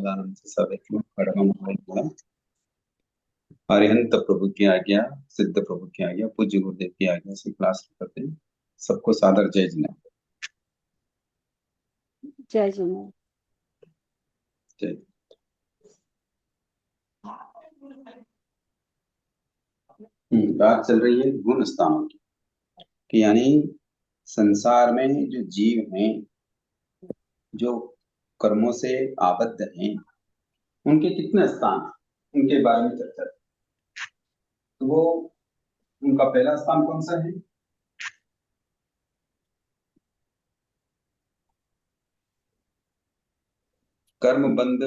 कमलानंद सदैव खड़गम अरिहंत प्रभु की आज्ञा, सिद्ध प्रभु की आज्ञा, पूज्य गुरुदेव की आज्ञा से क्लास करते हैं। सबको सादर जय जिनेन्द्र। जय जिनेन्द्र। जय। बात चल रही है गुण स्थानों की, कि यानी संसार में जो जीव हैं, जो कर्मों से आबद्ध हैं, उनके कितने स्थान हैं, उनके बारे में चर्चा। तो वो उनका पहला स्थान कौन सा है? कर्म बंध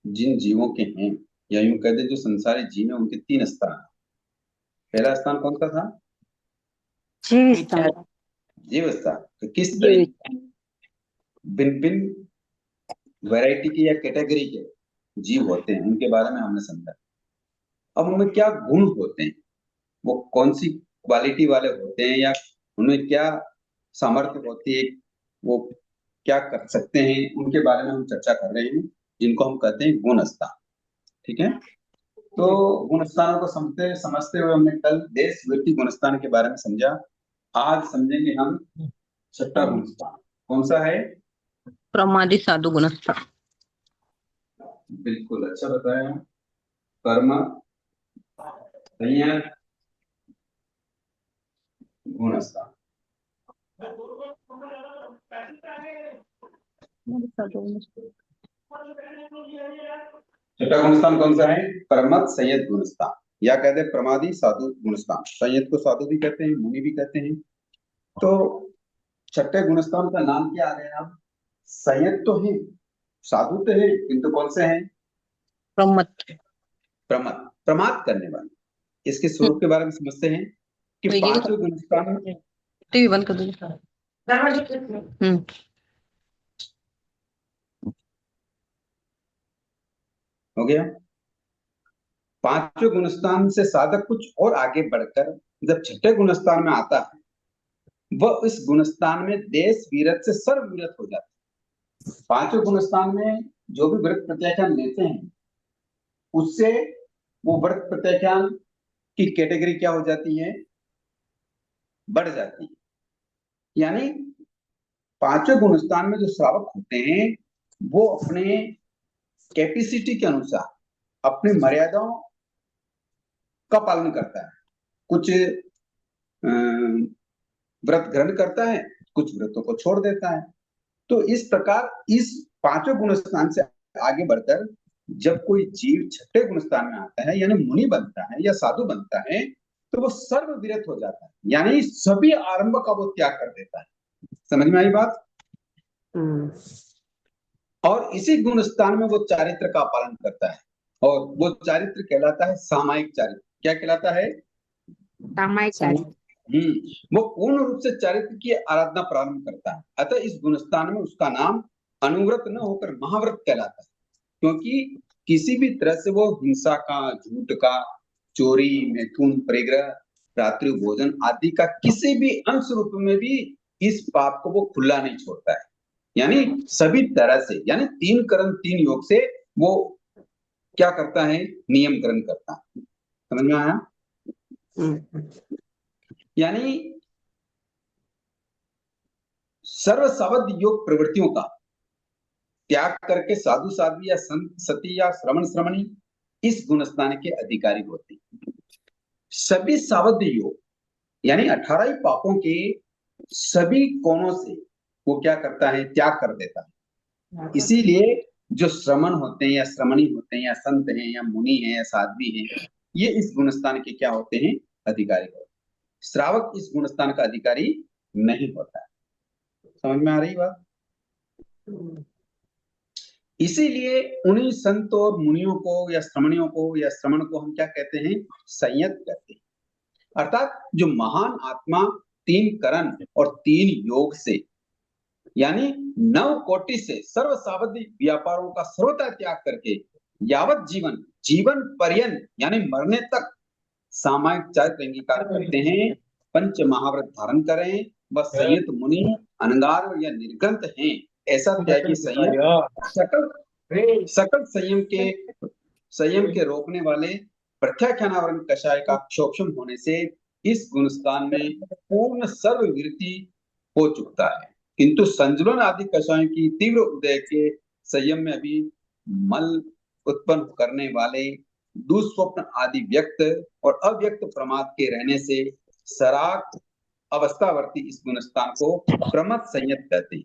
जिन जीवों के हैं, या यूं कहते जो संसारी जीव हैं, उनके 3 स्थान। पहला स्थान कौन सा था? जीव स्थान। जीव स्थान। तो किस तरीके भिन्न भिन्न वैरायटी के या कैटेगरी के जीव होते हैं, उनके बारे में हमने समझा। अब उनमें क्या गुण होते हैं, वो कौन सी क्वालिटी वाले होते हैं, या उनमें क्या सामर्थ्य होती है, वो क्या कर सकते हैं, उनके बारे में हम चर्चा कर रहे हैं, जिनको हम कहते हैं गुण स्थान। ठीक है। तो गुण स्थानों को समझते हुए हमने कल देश व्यक्ति गुण स्थान के बारे में समझा। आज समझेंगे हम 6ठा गुण स्थान। कौन सा है? प्रमादी साधु गुण स्थान। बिल्कुल अच्छा बताया। कर्म संयत गुण स्थान। छठा गुणस्थान कौन सा है? प्रमद संयत गुणस्थान, या कहते हैं प्रमादी साधु गुणस्थान। संयत को साधु भी कहते हैं, मुनि भी कहते हैं। तो छठे गुणस्थान का नाम क्या आ गया? संयत तो है, साधु तो है, किंतु कौन से हैं? प्रमद। प्रमद, प्रमाद करने वाले। इसके स्वरूप के बारे में समझते हैं कि 5 गुणस्थान। टीवी बंद कर दो। हो गया। 5 गुणस्थान से साधक कुछ और आगे बढ़कर जब 6ठे गुणस्थान में आता है, वह इस गुणस्थान में देश वीरत से सर्व वीरत हो जाता है। 5 गुणस्थान में जो भी व्रत प्रत्याख्यान लेते हैं, उससे वो व्रत प्रत्याख्यान की कैटेगरी क्या हो जाती है? बढ़ जाती है। यानी 5 गुणस्थान में जो श्रावक होते हैं, वो अपने कैपेसिटी के अनुसार अपनी मर्यादाओं का पालन करता है। कुछ व्रत ग्रहण करता है, कुछ व्रतों को छोड़ देता है। तो इस प्रकार इस 5 गुणस्थान से आगे बढ़कर जब कोई जीव 6ठे गुणस्थान में आता है, यानी मुनि बनता है या साधु बनता है, तो वो सर्व विरत हो जाता है, यानी सभी आरंभ का वो त्याग कर देता है। समझ में आई बात? और इसी गुणस्थान में वो चारित्र का पालन करता है, और वो चारित्र कहलाता है सामायिक चारित्र। क्या कहलाता है? सामायिक चारित्र। वो पूर्ण रूप से चारित्र की आराधना प्रारंभ करता है। अतः इस गुणस्थान में उसका नाम अनुव्रत न होकर महाव्रत कहलाता है, क्योंकि किसी भी तरह से वो हिंसा का, झूठ का, चोरी, मैथुन, परिग्रह, रात्रि भोजन आदि का किसी भी अंश रूप में भी इस पाप को वो खुला नहीं छोड़ता है। यानी सभी तरह से, यानी 3 कर्म 3 योग से वो क्या करता है? नियम ग्रहण करता है। समझ में आया? यानी सर्व सावध योग प्रवृत्तियों का त्याग करके साधु साध्वी या संत सती या श्रवण श्रमणी इस गुणस्थान के अधिकारी होते हैं। सभी सावध योग यानी 18 ही पापों के सभी कोणों से वो क्या करता है? त्याग कर देता है। इसीलिए जो श्रमण होते हैं या श्रमणी होते हैं या संत हैं या मुनि हैं या साध्वी हैं, ये इस गुणस्थान के क्या होते हैं? अधिकारी होते हैं। श्रावक इस गुणस्थान का अधिकारी नहीं होता है। समझ में आ रही बात? इसीलिए उन्हीं संत और मुनियों को या श्रमणियों को या श्रमण को हम क्या कहते हैं? संयत कहते हैं। अर्थात जो महान आत्मा 3 करण और 3 योग से, यानी 9 कोटि से सर्व सावधि व्यापारों का सर्वथा त्याग करके यावत जीवन पर्यंत यानी मरने तक सामायिक चारित्र अंगीकार करते हैं, पंच महाव्रत धारण करें, वह संयत मुनि अनंगार या निर्ग्रंथ हैं, ऐसा त्यागी संयम सकल सकल संयम के रोकने वाले प्रत्याख्यानावरण कषाय का क्षोभम होने से इस गुणस्थान में पूर्ण सर्ववृत्ति हो चुकता है, किंतु संजुलन आदि कषायों की तीव्र उदय के संयम में अभी मल उत्पन्न करने वाले दुस्वप्न आदि व्यक्त और अव्यक्त प्रमाद के रहने से सराग अवस्थावर्ती इस गुणस्थान को प्रमद संयत कहते हैं।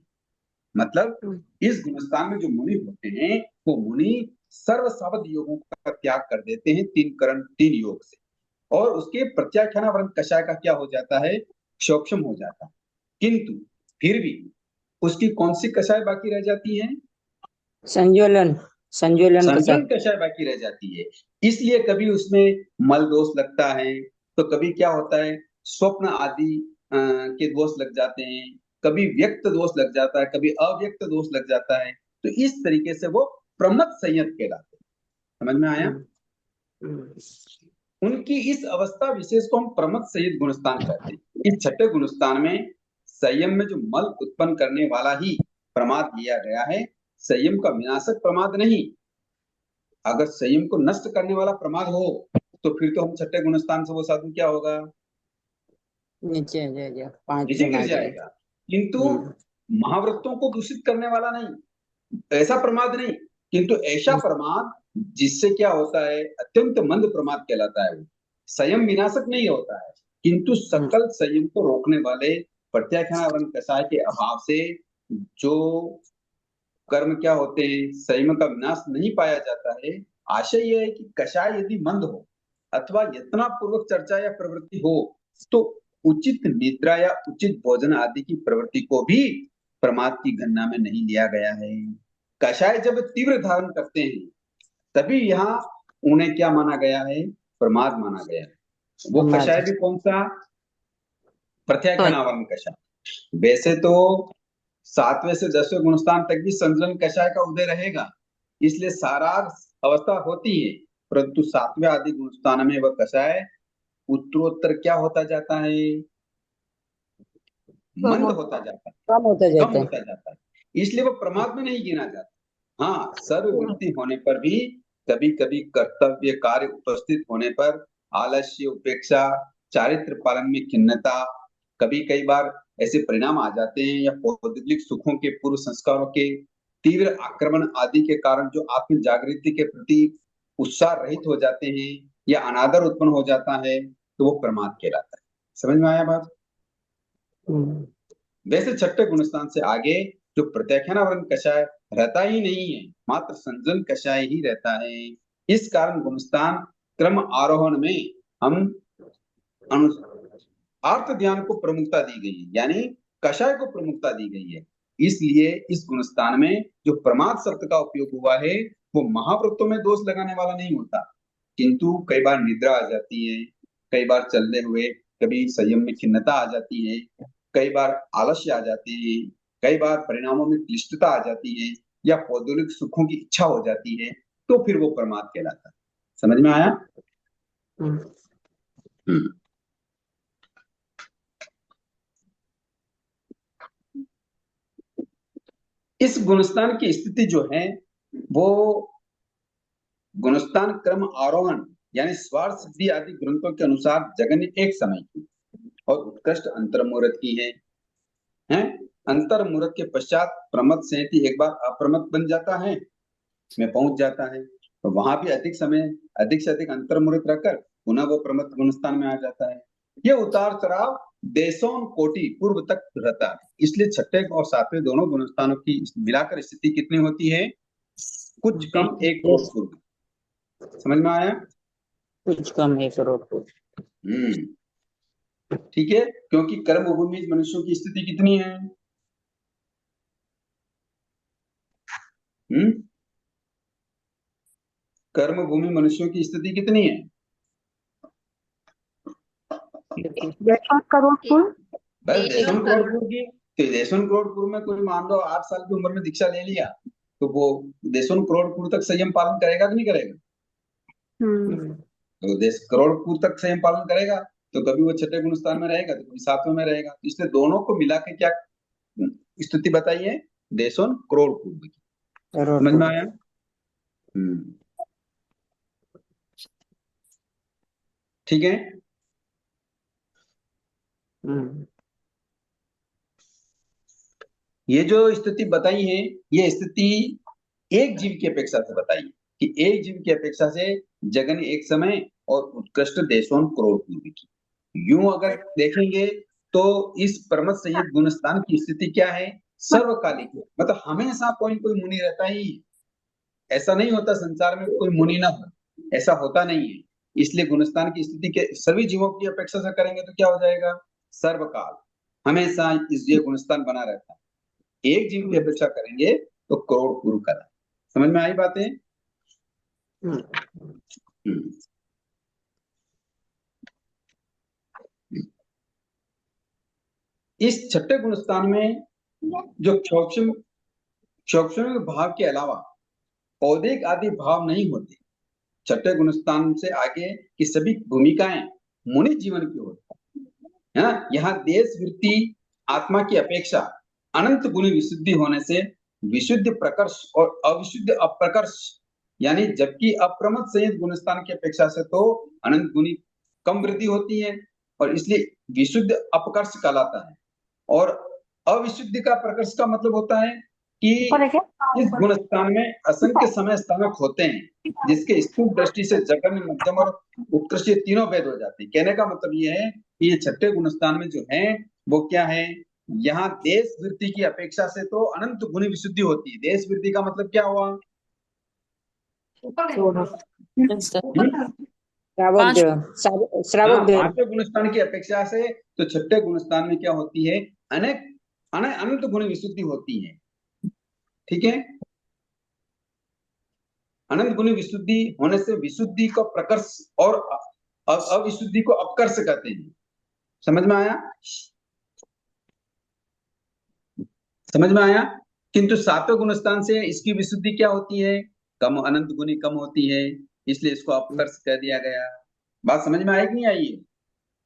मतलब इस गुणस्थान में जो मुनि होते हैं वो मुनि सर्व सावध योगों का त्याग कर देते हैं, तीन योग से, और उसके प्रत्याख्यानावरण कषाय का क्या हो जाता है, क्षोक्षम हो जाता है। किंतु फिर भी उसकी कौन सी कषाय बाकी रह जाती है, संजोलन कषाय बाकी रह जाती है। इसलिए कभी उसमें मल दोष लगता है, तो कभी क्या होता है स्वप्न आदि के दोष लग जाते हैं, कभी व्यक्त दोष लग जाता है, कभी अव्यक्त दोष लग जाता है। तो इस तरीके से वो प्रमद संयत कहलाते हैं। समझ में आया? उनकी इस अवस्था विशेष को हम प्रमद संयत गुणस्थान कहते हैं। इस छठे गुणस्थान में संयम में जो मल उत्पन्न करने वाला ही प्रमाद लिया गया है, संयम का विनाशक प्रमाद नहीं। अगर संयम को नष्ट करने वाला प्रमाद हो तो फिर तो हम छठे गुणस्थान से वो साधु क्या होगा, नीचे गिर जाएगा। किंतु महाव्रतों को दूषित करने वाला नहीं, ऐसा प्रमाद नहीं, किंतु ऐसा प्रमाद जिससे क्या होता है अत्यंत मंद प्रमाद कहलाता है। वो संयम विनाशक नहीं होता है, किंतु सकल संयम को रोकने वाले प्रत्याख्यानावरण कषाय के अभाव से जो कर्म क्या होते हैं, संयम का विनाश नहीं पाया जाता है। आशय यह है कि कषाय यदि मंद हो अथवा यत्ना पूर्वक चर्चा या प्रवृत्ति हो तो उचित निद्रा या उचित भोजन आदि की प्रवृत्ति को भी प्रमाद की गणना में नहीं लिया गया है। कषाय जब तीव्र धारण करते हैं तभी यहाँ उन्हें क्या माना गया है, प्रमाद माना गया है। वो कषाय भी कौन सा, प्रत्याख्यानावरण कषाय। वैसे तो 7वें से 10वें गुणस्थान तक भी संजलन कषाय का उदय रहेगा, इसलिए साराग अवस्था होती है, परंतु 7वें आदि गुणस्थान में वह कषाय उत्तरोत्तर क्या होता जाता है, मंद होता जाता है, कम होता जाता है। इसलिए वो प्रमाद में नहीं गिना जाता। हाँ, सर्ववृत्ति होने पर भी कभी कभी कर्तव्य कार्य उपस्थित होने पर आलस्य, उपेक्षा, चारित्र पालन में खिन्नता, कभी कई बार ऐसे परिणाम आ जाते हैं, या औद्योगिक सुखों के पूर्व संस्कारों के तीव्र आक्रमण आदि के कारण जो आत्म जागृति के प्रति उत्साह रहित हो जाते हैं या अनादर उत्पन्न हो जाता है, तो वो प्रमाद कहलाता है। समझ में आया बात? वैसे छठे गुणस्थान से आगे जो प्रत्याख्यानावरण कषाय रहता ही नहीं है, मात्र संजन कषाय ही रहता है। इस कारण गुणस्थान क्रम आरोहण में हम अर्थ ध्यान को प्रमुखता दी गई है, यानी कषाय को प्रमुखता दी गई है। इसलिए इस गुणस्थान में जो प्रमाद शब्द का उपयोग हुआ है वो महाव्रतों में दोष लगाने वाला नहीं होता, किंतु कई बार निद्रा आ जाती है, कई बार चलते हुए कभी संयम में खिन्नता आ जाती है, कई बार आलस्य आ जाती है, कई बार परिणामों में क्लिष्टता आ जाती है, या औद्योगिक सुखों की इच्छा हो जाती है, तो फिर वो प्रमाद कहलाता है। समझ में आया? इस गुणस्थान की स्थिति जो है वो गुणस्थान क्रम आरोहण यानी स्वार्थ सिद्धि आदि ग्रंथों के अनुसार जगन्य एक समय की और उत्कृष्ट अंतर्मुहूर्त की है। अंतर्मुहूर्त के पश्चात प्रमद संयति एक बार अप्रमद बन जाता है, में पहुंच जाता है, तो वहां भी अधिक से अधिक अंतर्मुहूर्त रखकर पुनः वो प्रमद गुणस्थान में आ जाता है। ये उतार चढ़ाव देशों कोटि पूर्व तक रहता है। इसलिए छठे और सातवें दोनों गुणस्थानों की मिलाकर स्थिति कितनी होती है, कुछ कम 1 करोड़ पूर्व। समझ में आया? कुछ कम 1 करोड़ पूर्व। ठीक है, क्योंकि कर्म भूमि मनुष्यों की स्थिति कितनी है, कर्म भूमि मनुष्यों की स्थिति कितनी है, 1 करोड़ पूर्व। बस 1 करोड़ पूर्व की। तो 1 करोड़ पूर्व में कोई मान लो 8 साल की उम्र में दीक्षा ले लिया, तो वो 1 करोड़ पूर्व तक संयम पालन करेगा कि नहीं करेगा? तो 1 करोड़ पूर्व तक संयम पालन करेगा, तो कभी वो छठे गुणस्थान में रहेगा तो कभी 7वें में रहेगा। इसलिए दोनों को मिला के क्या स्थिति बताइए, देशों करोड़ पूर्व की। समझ में आया? ठीक है। ये जो स्थिति बताई है, ये स्थिति एक जीव की अपेक्षा से बताई कि एक जीव की अपेक्षा से जगन एक समय और उत्कृष्ट देशों करोड़ पूर्व की। यूं अगर देखेंगे तो इस परमत संयत गुणस्थान की स्थिति क्या है? सर्वकालिक है। मतलब हमेशा कोई कोई मुनि रहता ही है। ऐसा नहीं होता संसार में कोई मुनि ना हो, ऐसा होता नहीं है। इसलिए गुणस्थान की स्थिति के सभी जीवों की अपेक्षा से करेंगे तो क्या हो जाएगा? सर्वकाल, हमेशा इस ये गुणस्थान बना रहता है। एक जीव की अपेक्षा करेंगे तो करोड़ पूर्व का। समझ में आई बातें? इस छठे गुणस्थान में जो क्षोभ्यम भाव के अलावा औदिक आदि भाव नहीं होते। छठे गुणस्थान से आगे की सभी भूमिकाएं मुनि जीवन की होती है ना। यहाँ देश वृत्ति आत्मा की अपेक्षा अनंत गुणी विशुद्धि होने से विशुद्ध प्रकर्ष और अविशुद्ध अप्रकर्ष, यानी जबकि अप्रमत संयत गुणस्थान की अपेक्षा से तो अनंत गुणी कम वृद्धि होती है और इसलिए विशुद्ध अपकर्ष कहलाता है। और अविशुद्धि का प्रकर्ष का मतलब होता है कि इस गुणस्थान में असंख्य समय स्थानक होते हैं जिसके स्थूल दृष्टि से जघन्य, मध्यम और उत्कृष्ट तीनों भेद हो जाते हैं। कहने का मतलब ये है कि ये छठे गुणस्थान में जो है वो क्या है, यहाँ देश वृत्ति की अपेक्षा से तो अनंत गुणी विशुद्धि होती है। देश वृत्ति का मतलब क्या हुआ? पांचवें गुणस्थान की अपेक्षा से तो छठे गुणस्थान में क्या होती है? अनंत गुण विशुद्धि होती है। ठीक है। अनंत गुण विशुद्धि होने से विशुद्धि को प्रकर्ष और अविशुद्धि को अपकर्ष कहते हैं। समझ में आया? समझ में आया? किंतु सातवें गुणस्थान से इसकी विशुद्धि क्या होती है? कम, अनंत गुणी कम होती है, इसलिए इसको अपकर्ष कह दिया गया। बात समझ में आई कि नहीं आई?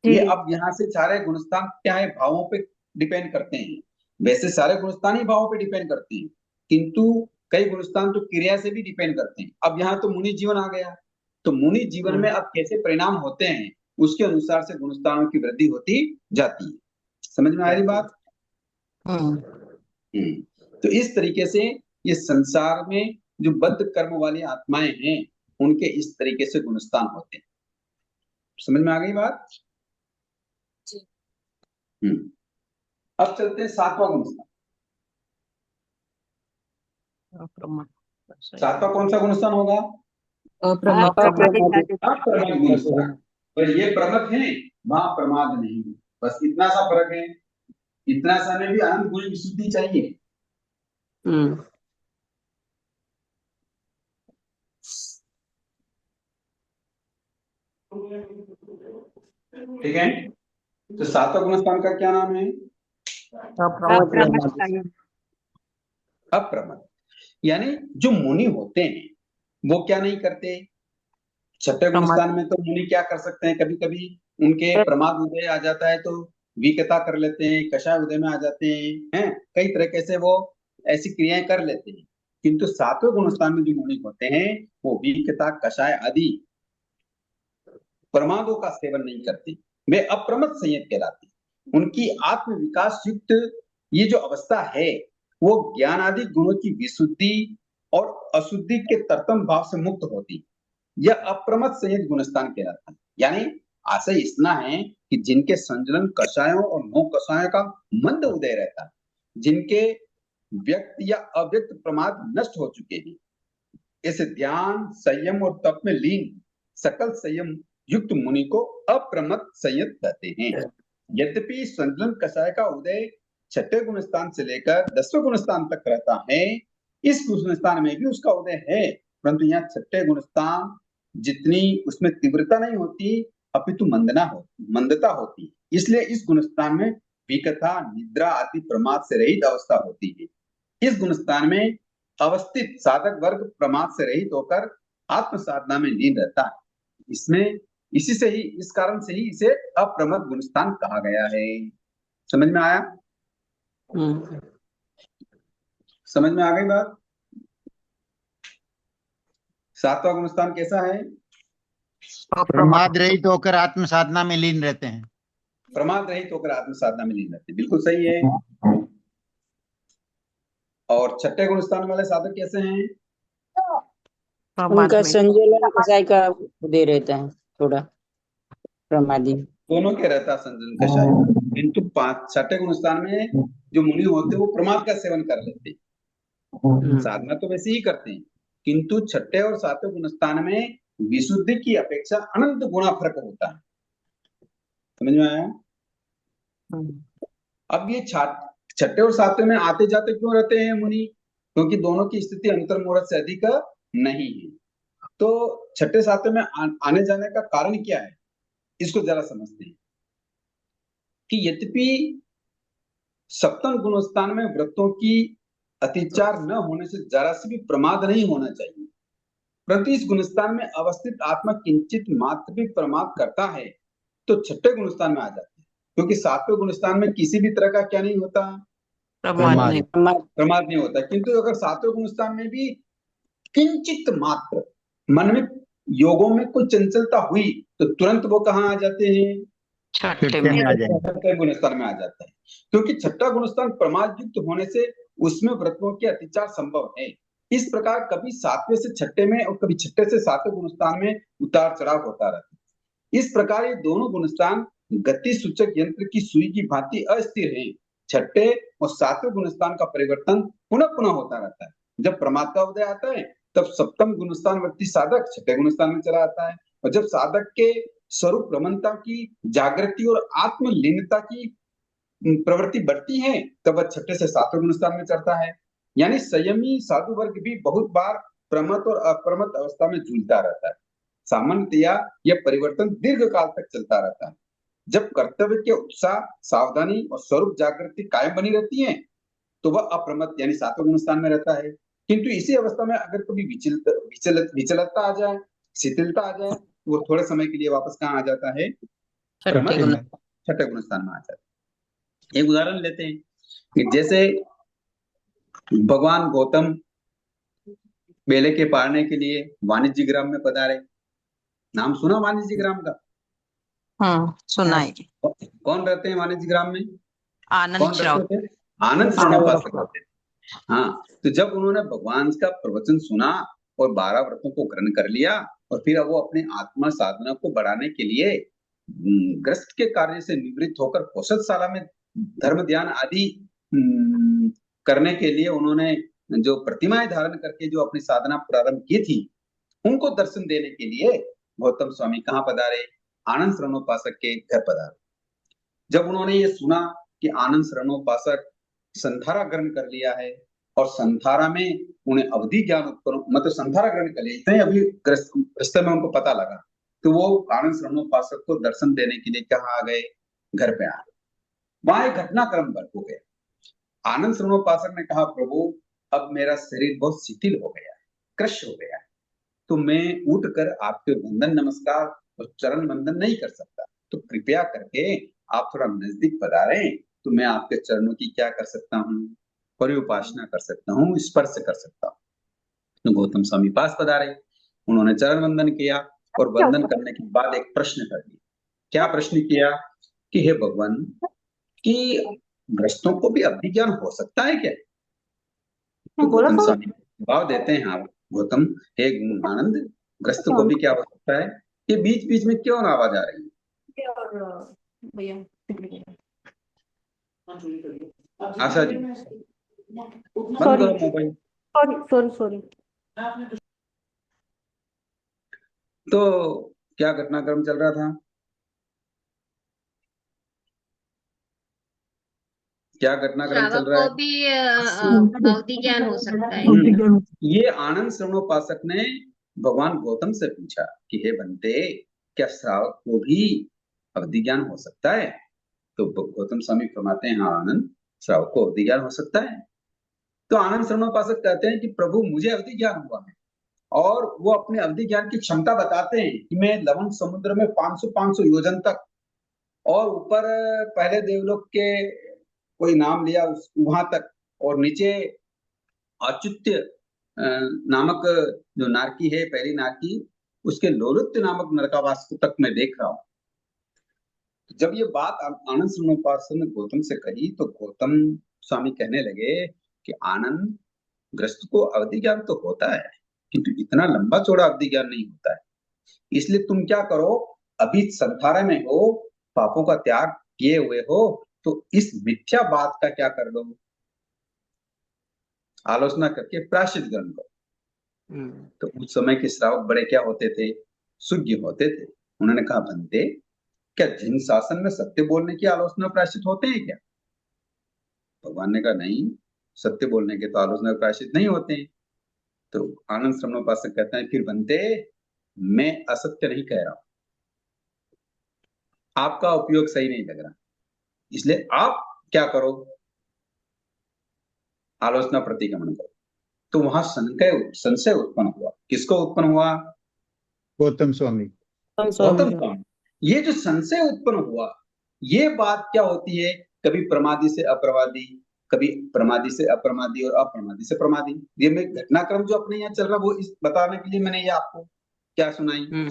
ये अब यहाँ से सारे गुणस्थान क्या है? भावों पे डिपेंड करते हैं। वैसे सारे गुणस्थान ही भावों पे डिपेंड करते हैं, किंतु कई गुणस्थान तो क्रिया से भी डिपेंड करते हैं। अब यहाँ तो मुनि जीवन आ गया, तो मुनि जीवन में अब कैसे परिणाम होते हैं उसके अनुसार से गुणस्थानों की वृद्धि होती जाती है। समझ में आ रही बात? तो इस तरीके से ये संसार में जो बद्ध कर्म वाली आत्माएं हैं उनके इस तरीके से गुणस्थान होते हैं। समझ में आ गई बात? अब चलते हैं सातवां गुणस्थान। सातवां कौन सा गुणस्थान होगा? अप्रमद गुणस्थान। पर ये प्रमद है, वहां प्रमाद नहीं। बस इतना सा फर्क है। इतना सा में भी अनंत गुण विशुद्धि चाहिए। ठीक है। तो सातवां गुणस्थान का क्या नाम है? अप्रमद। यानी जो मुनि होते हैं वो क्या नहीं करते? छठे गुणस्थान में तो मुनि क्या कर सकते हैं? कभी कभी उनके प्रमाद उदय आ जाता है तो विकता कर लेते हैं, कषाय उदय में आ जाते हैं, कई तरीके से वो ऐसी क्रियाएं कर लेते हैं। किंतु सातवें गुणस्थान में जो मुनि होते हैं वो विकता, कषाय आदि प्रमादों का सेवन नहीं करते। वे अप्रमत संयत कहलाते हैं। उनकी आत्म विकास युक्त ये जो अवस्था है वो ज्ञान आदि गुणों की विशुद्धि और अशुद्धि के तरतम भाव से मुक्त होती। यह अप्रमत संयत गुणस्थान कहलाता है। यानी आशय इतना है कि जिनके संजलन कषायों और नौ कषायों का मंद उदय रहता है, जिनके व्यक्त या अव्यक्त प्रमाद नष्ट हो चुके हैं, ऐसे ध्यान, संयम और तप में लीन सकल संयम युक्त मुनि को अप्रमत संयत कहते हैं। यद्यपि संजलन कषाय का उदय छठे गुणस्थान से लेकर 10वें गुणस्थान तक रहता है, इस गुणस्थान में भी उसका उदय है, परंतु यहाँ छठे गुणस्थान जितनी उसमें तीव्रता नहीं होती अपितु मंदता होती। इसलिए इस गुणस्थान में विकथा, निद्रा आदि प्रमाद से रहित अवस्था होती है। इस गुणस्थान में अवस्थित साधक वर्ग प्रमाद से रहित होकर आत्म साधना में लीन रहता है। इसमें इसी से ही, इस कारण से ही इसे अप्रमद गुणस्थान कहा गया है। समझ में आया? समझ में आ गई बात? सातवां गुणस्थान कैसा है? प्रमाद रहित होकर आत्म साधना में लीन रहते हैं। प्रमाद रहित होकर आत्म साधना में लीन रहते हैं, बिल्कुल सही है। और छठे गुणस्थान वाले साधक कैसे हैं? उनका संजलन कसाई का दे रहता है थोड़ा प्रमादी। दोनों के रहता है संजन कषाय, किंतु छठे गुणस्थान में जो मुनि होते हैं वो प्रमाद का सेवन कर लेते हैं। साधना तो वैसे ही करते हैं, किंतु छठे और सातवें गुणस्थान में विशुद्धि की अपेक्षा अनंत गुणा फर्क होता है। समझ में आया? अब ये छठे और सातवें में आते जाते क्यों रहते हैं मुनि? क्योंकि दोनों की स्थिति अंतर्मुहूर्त से अधिक नहीं है। तो छठे सातवें में आने जाने का कारण क्या है, इसको जरा समझते हैं। कि यद्यपि सप्तम गुणस्थान में वृत्तों की अतिचार न होने से जरा से भी प्रमाद नहीं होना चाहिए, परंतु इस गुणस्थान में अवस्थित आत्मा किंचित मात्र भी प्रमाद करता है तो छठे गुणस्थान में आ जाता है, क्योंकि सातवें गुणस्थान में किसी भी तरह का क्या नहीं होता, प्रमाद नहीं होता। किंतु अगर सातवें गुणस्थान में भी किंचित मात्र मन में योगों में कोई चंचलता हुई तो तुरंत वो कहाँ आ जाते हैं, छठे में आ जाएंगे, छठे गुणस्थान में आ जाता है। क्योंकि छठा गुणस्थान प्रमाद युक्त होने से उसमें वृत्तों के अतिचार संभव है। इस प्रकार कभी सातवें से छठे में और कभी छठे से सातवें गुणस्थान में उतार चढ़ाव होता रहता है। इस प्रकार ये दोनों गुणस्थान गति सूचक यंत्र की सुई की भांति अस्थिर हैं। छठे और सातवें गुणस्थान का परिवर्तन पुनः पुनः होता रहता है। जब प्रमाद का उदय आता है तब सप्तम गुणस्थान व्यक्ति साधक छठे गुणस्थान में चला आता है, और जब साधक के स्वरूप प्रमणता की जागृति और आत्मलीनता की प्रवृत्ति बढ़ती है तब वह छठे से सातवें गुणस्थान में चढ़ता है। यानी संयमी साधु वर्ग भी बहुत बार प्रमत और अप्रमत अवस्था में झूलता रहता है। सामान्यतया यह परिवर्तन दीर्घ काल तक चलता रहता है। जब कर्तव्य के उत्साह, सावधानी और स्वरूप जागृति कायम बनी रहती है तो वह अप्रमत यानी सातवें गुणस्थान में रहता है। किंतु इसी अवस्था में अगर कभी विचलता आ जाए, शिथिलता आ जाए तो वो थोड़े समय के लिए वापस कहाँ आ जाता है, छठे गुणस्थान में आ जाता है। एक उदाहरण लेते हैं कि जैसे भगवान गौतम बेले के पारने के लिए वाणिज्य ग्राम में पधारे। नाम सुना वाणिज्य ग्राम का? हाँ सुना है। कौन रहते हैं वाणिज्य ग्राम में? आनंद श्रावक। आनंद श्रवणोपासक रहते हैं। हाँ, तो जब उन्होंने भगवान का प्रवचन सुना और 12 व्रतों को ग्रहण कर लिया और फिर वो अपने आत्मा साधना को बढ़ाने के लिए ग्रस्त के कार्य से निवृत्त होकर कौशलशाला में धर्म ध्यान आदि करने के लिए उन्होंने जो प्रतिमाएं धारण करके जो अपनी साधना प्रारंभ की थी, उनको दर्शन देने के लिए गौतम स्वामी कहाँ पधारे? आनंद श्रवणोपासक के घर पधारे। जब उन्होंने ये सुना कि आनंद श्रवणोपासक संधारा ग्रहण कर लिया है और संधारा में उन्हें अवधि ज्ञान उत्पन्न, मतलब संधारा ग्रहण कर लिया, इतने अभी रास्ते में उनको पता लगा, तो वो आनंद श्रवणोपासक को दर्शन देने के लिए कहाँ आ गए? घर पे आ गए। वहां एक घटनाक्रम हो गया। आनंद श्रवणोपासक ने कहा, प्रभु अब मेरा शरीर बहुत शिथिल हो गया है, क्रश हो गया है, तो मैं उठकर आपके वंदन नमस्कार और चरण वंदन नहीं कर सकता, तो कृपया करके आप थोड़ा नजदीक पधारे तो मैं आपके चरणों की क्या कर सकता हूँ? परिउपासना कर सकता हूँ, स्पर्श कर सकता हूँ। तो गौतम स्वामी पास पधारे, उन्होंने चरण वंदन किया और वंदन करने के बाद एक प्रश्न कर दिया। क्या प्रश्न किया कि हे भगवान, कि ग्रस्तों को भी अवधि ज्ञान हो सकता है क्या? तो गौतम स्वामी जवाब देते हैं, हाँ गौतम, हे आनंद, ग्रस्त को भी क्या हो सकता है? ये बीच बीच में क्यों आवाज आ रही है? आशा जी, बंद करो मोबाइल। सॉरी। तो क्या घटनाक्रम चल रहा था? क्या घटनाक्रम चल रहा है? भी अवधि ज्ञान हो सकता है। ये आनंद श्रवणोपासक ने भगवान गौतम से पूछा कि हे बंते, क्या श्रावक को भी अवधि ज्ञान हो सकता है? तो गौतम स्वामी फरमाते हैं, हाँ आनंद, श्रावक को अवधि ज्ञान हो सकता है। तो आनंद श्रवणोपासक कहते हैं कि प्रभु मुझे अवधि ज्ञान हुआ है, और वो अपने अवधि ज्ञान की क्षमता बताते हैं कि मैं लवण समुद्र में 500 योजन तक, और ऊपर पहले देवलोक के कोई नाम लिया वहां तक, और नीचे औचित्य नामक जो नारकी है, पहली नारकी, उसके लोलुप्त नामक नरकावास को तक मैं देख रहा हूं। जब ये बात आनंद श्रवणोपासक ने गौतम से कही तो गौतम स्वामी कहने लगे कि आनंद, ग्रस्त को अवधि ज्ञान तो होता है किंतु इतना लंबा चौड़ा अवधि ज्ञान नहीं होता है। इसलिए तुम क्या करो, अभी संसार में हो, पापों का त्याग किए हुए हो, तो इस मिथ्या बात का क्या कर लो, आलोचना करके प्रायश्चित ग्रहण करो। तो उस समय के श्रावक बड़े क्या होते थे, सुज्ञ होते थे। उन्होंने कहा, बनते क्या जिन शासन में सत्य बोलने की आलोचना प्रायश्चित होते हैं क्या? भगवान ने कहा, नहीं, सत्य बोलने के तो आलोचना प्रायश्चित नहीं होते हैं। तो आनंद श्रवणोपासक कहता है, फिर बनते मैं असत्य नहीं कह रहा हूं, आपका उपयोग सही नहीं लग रहा, इसलिए आप क्या करो, आलोचना प्रतिगमन करो। तो वहां संशय उत्पन्न हुआ। किसको उत्पन्न हुआ? गौतम स्वामी। गौतम स्वामी। ये जो संशय उत्पन्न हुआ, ये बात क्या होती है, कभी प्रमादी से अप्रमादी, कभी प्रमादी से अप्रमादी और अप्रमादी से प्रमादी। ये मैं घटनाक्रम जो अपने यहाँ चल रहा वो इस बताने के लिए मैंने ये आपको क्या सुनाई,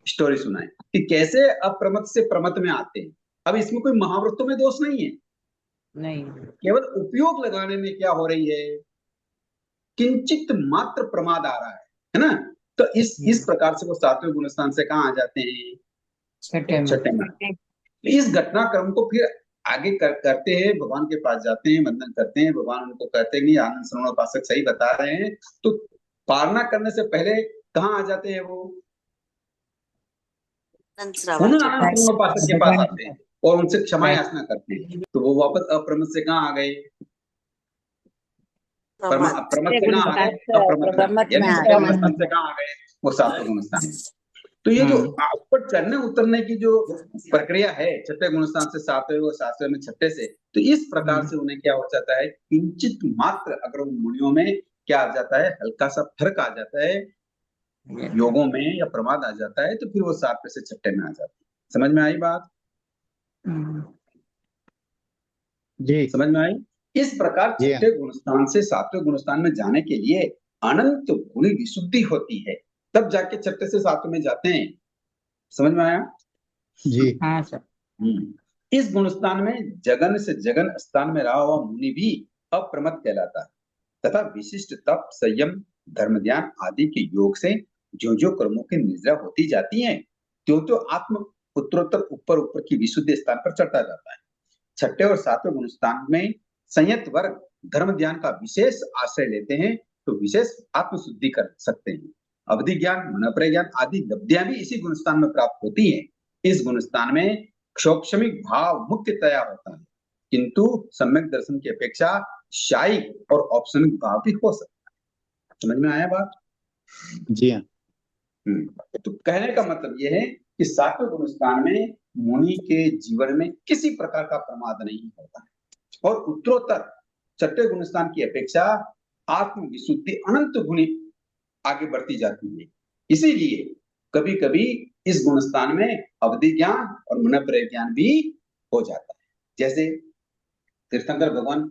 स्टोरी सुनाई कि कैसे अप्रमत से प्रमत में आते हैं। अब इसमें कोई महावृत्तों में दोष नहीं है, नहीं, केवल उपयोग लगाने में क्या हो रही है, किंचित मात्र प्रमाद आ रहा है ना। तो इस प्रकार से वो सातवें गुणस्थान से कहाँ आ जाते हैं, छठे में। इस घटनाक्रम को फिर आगे करते हैं, भगवान के पास जाते हैं, वंदन करते हैं, भगवान उनको कहते हैं, आनंद श्रवणोपासक सही बता रहे हैं। तो पालना करने से पहले कहाँ आ जाते हैं वो, आनंद श्रवणोपासक के पास आते हैं और उनसे क्षमा याचना करते हैं। तो वो वापस अप्रमत से कहाँ आ गए, प्रमत से कहाँ आ गए, अप्रमत से कहाँ आ गए, वो सातवें गुणस्थान। तो ये जो ऊपर चढ़ने उतरने की जो प्रक्रिया है, छठे गुणस्थान से सातवें और सातवें में छठे से, तो इस प्रकार से उन्हें क्या हो जाता है, किंचित मात्र अगर मुनियों में क्या आ जाता है, हल्का सा फर्क आ जाता है, योगों में या प्रमाद आ जाता है, तो फिर वो सातवें से छठे में आ जाता है। समझ में आई बात? जी, समझ में आई? इस प्रकार छठे गुणस्थान से सातवें गुणस्थान में जाने के लिए अनंत गुणी विशुद्धि होती है, तब जाके छठे से सातवें में जाते हैं। समझ में आया? जी, हाँ सर। इस गुणस्थान में जगन से जगन स्थान में रहा हुआ मुनि भी अप्रमत कहलाता है तथा विशिष्ट तप, संयम, धर्म, ध्यान आदि के योग से जो जो कर्मों की निद्रा होती जाती है, त्यों तो आत्म उत्तरोत्तर ऊपर ऊपर की विशुद्ध स्थान पर चढ़ता जाता है। छठे और सातवें गुणस्थान में संयत वर्ग धर्म ध्यान का विशेष आश्रय लेते हैं तो विशेष आत्मशुद्धि कर सकते हैं। अवधि ज्ञान, मनोप्रय ज्ञान आदि लब्धियां भी इसी गुणस्थान में प्राप्त होती हैं। इस गुणस्थान में क्षोक्षमिक भाव मुख्यतया होता है, किंतु सम्यक दर्शन की अपेक्षा शायिक और औपसमिक भाव भी हो सकता है। समझ में आया बात? जी हाँ। तो कहने का मतलब यह है कि सातवें गुणस्थान में मुनि के जीवन में किसी प्रकार का प्रमाद नहीं होता है और उत्तरोत्तर छठे गुणस्थान की अपेक्षा आत्म विशुद्धि अनंत गुणी आगे बढ़ती जाती है। इसीलिए कभी कभी इस गुणस्थान में अवधि ज्ञान और मनोप्रय ज्ञान भी हो जाता है। जैसे तीर्थंकर भगवान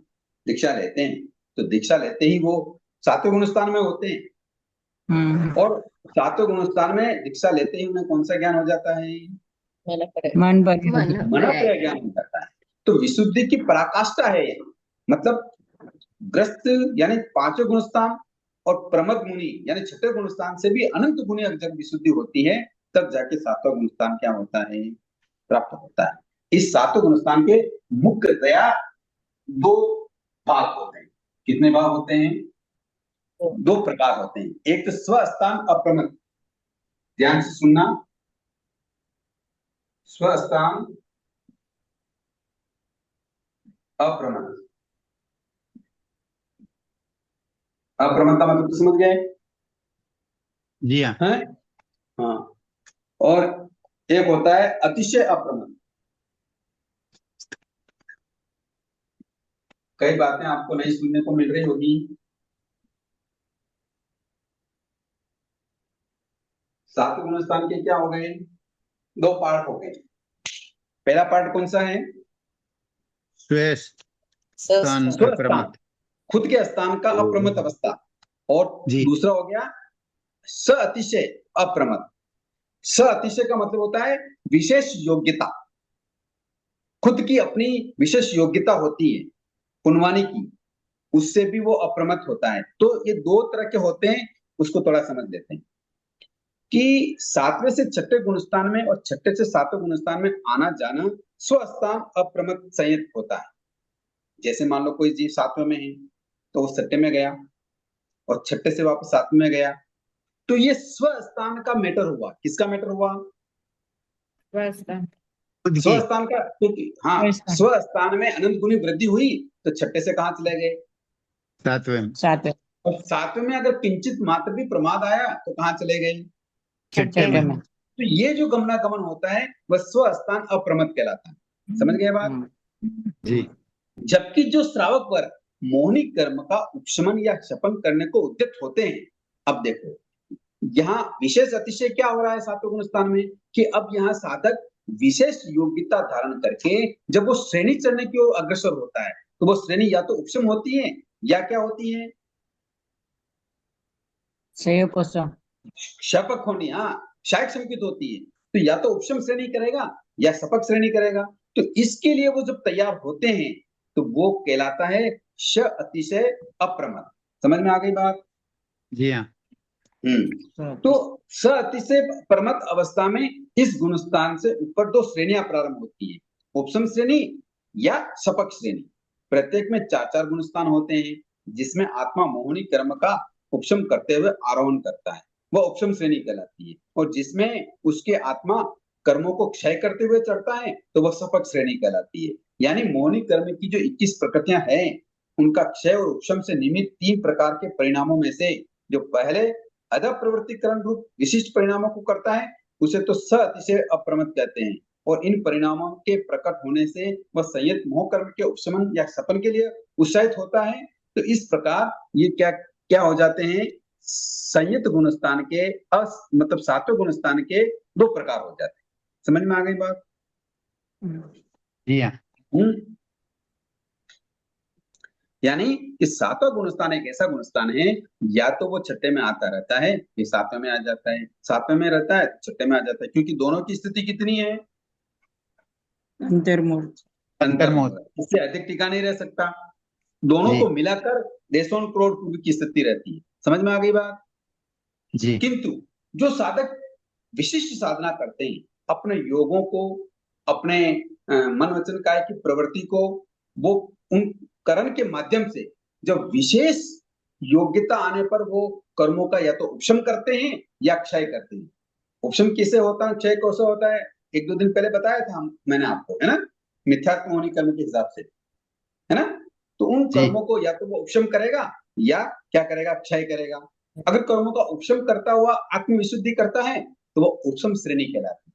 दीक्षा लेते हैं तो दीक्षा लेते ही वो सातवें गुणस्थान में होते हैं और सातवें गुणस्थान में दीक्षा लेते ही उन्हें कौन सा ज्ञान हो जाता है, मनोप्रय ज्ञान हो जाता है। तो विशुद्धि की पराकाष्ठा है ये, मतलब ग्रस्त यानी पांचवें गुणस्थान और प्रमद मुनि यानी छठे गुणस्थान से भी अनंत गुणी जब विशुद्धि होती है तब जाके सातवां गुणस्थान क्या होता है, प्राप्त होता है। इस सातवें गुणस्थान के मुख्यतया दो भाग होते हैं। कितने भाग होते हैं? दो प्रकार होते हैं। एक तो स्वस्थान अप्रमद, ध्यान से सुनना, स्वस्थान अप्रमद। अप्रमद का मतलब समझ गए? जी हाँ। हाँ। और एक होता है अतिशय अप्रमद। कई बातें आपको नहीं सुनने को मिल रही होगी। सातवें गुणस्थान के क्या हो गए, दो पार्ट हो गए। पहला पार्ट कौन सा है? स्वस्थान अप्रमद खुद के स्थान का अप्रमत अवस्था, और जी। दूसरा हो गया स अतिशय अप्रमत। स अतिशय का मतलब होता है विशेष योग्यता, खुद की अपनी विशेष योग्यता होती है पुनवानी की, उससे भी वो अप्रमत होता है। तो ये दो तरह के होते हैं, उसको थोड़ा समझ लेते हैं कि सातवें से छठे गुणस्थान में और छठे से सातवें गुणस्थान में आना जाना स्वस्थान अप्रमत संयत होता है। जैसे मान लो कोई जीव सातवें में है तो वो छठे में गया और छठे से वापस सातवें में गया, तो ये स्वस्थान का मैटर हुआ। किसका मैटर हुआ? खुद की। स्वस्थान का, क्योंकि हाँ स्वस्थान में अनंत गुनी वृद्धि हुई तो छठे से कहाँ चले गए? सातवें में। सातवें और सातवें में अगर किंचित मात्र भी प्रमाद आया तो कहाँ चले गए? छठे में। में। तो ये जो गमनागमन होता है वह स्वस्थान अप्रमत कहलाता है। समझ गए बात? जी। जबकि जो श्रावक वर्ग मोहनी कर्म का उपशमन या शपन करने को उद्यत होते हैं, अब देखो यहाँ विशेष अतिशय क्या हो रहा है सातवें गुण स्थान में, कि अब यहाँ साधक विशेष योग्यता धारण करके जब वो श्रेणी चढ़ने की ओर अग्रसर होता है तो वो श्रेणी या तो उपशम होती है या क्या होती है? शपक होनी, हाँ शायक संकित होती है। तो या तो उपशम श्रेणी करेगा या शपक श्रेणी करेगा। तो इसके लिए वो जब तैयार होते हैं तो वो कहलाता है श अतिशय अप्रमत। समझ में आ गई बात? जी हाँ। तो स अतिशय प्रमत अवस्था में इस गुणस्थान से ऊपर दो श्रेणियां प्रारंभ होती है, उपशम श्रेणी या शपक श्रेणी। प्रत्येक में चार चार गुणस्थान होते हैं, जिसमें आत्मा मोहनी कर्म का उपशम करते हुए आरोहण करता है, वह उपशम श्रेणी कहलाती है। और जिसमें उसके आत्मा कर्मों को क्षय करते हुए चढ़ता है तो वह शपक श्रेणी कहलाती है। यानी मोहनी कर्म की जो 21 प्रकृतियां हैं, उनका क्षय और उपशम से निमित्त 3 प्रकार के परिणामों में से जो पहले अध प्रवृत्तिकरण रूप विशिष्ट परिणामों को करता है, उसे तो स अतिशय अप्रमत कहते हैं। और इन परिणामों के प्रकट होने से वह संयत मोह कर्म के उपशमन या सफल के लिए उत्साहित होता है। तो इस प्रकार ये क्या क्या हो जाते हैं? संयत गुणस्थान के मतलब सातवें गुणस्थान के दो प्रकार हो जाते हैं। समझ में आ गई बात? जी हाँ। यानी इस सातवां गुणस्थान एक ऐसा गुणस्थान है, या तो वो छठे में आता रहता है फिर सातवें में आ जाता है, सातवें में रहता है छठे में आ जाता है, क्योंकि दोनों की स्थिति कितनी है? अंतर्मुख। इससे अधिक टिका नहीं रह सकता। दोनों को मिलाकर 150 करोड़ पूर्व की स्थिति रहती है। समझ में आ गई बात? जी। किंतु जो साधक विशिष्ट साधना करते हैं, अपने योगों को, अपने मन वचन काय की प्रवृत्ति को, वो उन करण के माध्यम से जब विशेष योग्यता आने पर वो कर्मों का या तो उपशम करते हैं या क्षय करते हैं। उपशम किसे होता है, क्षय कैसे होता है? एक दो दिन पहले बताया था मैंने आपको, है ना, मिथ्यात्व होनी कर्म के हिसाब से, है ना। तो उन कर्मों को या तो वो उपशम करेगा या क्या करेगा, क्षय करेगा। अगर कर्मों का उपशम करता हुआ आत्मविशुद्धि करता है तो वो उपशम श्रेणी कहलाती है,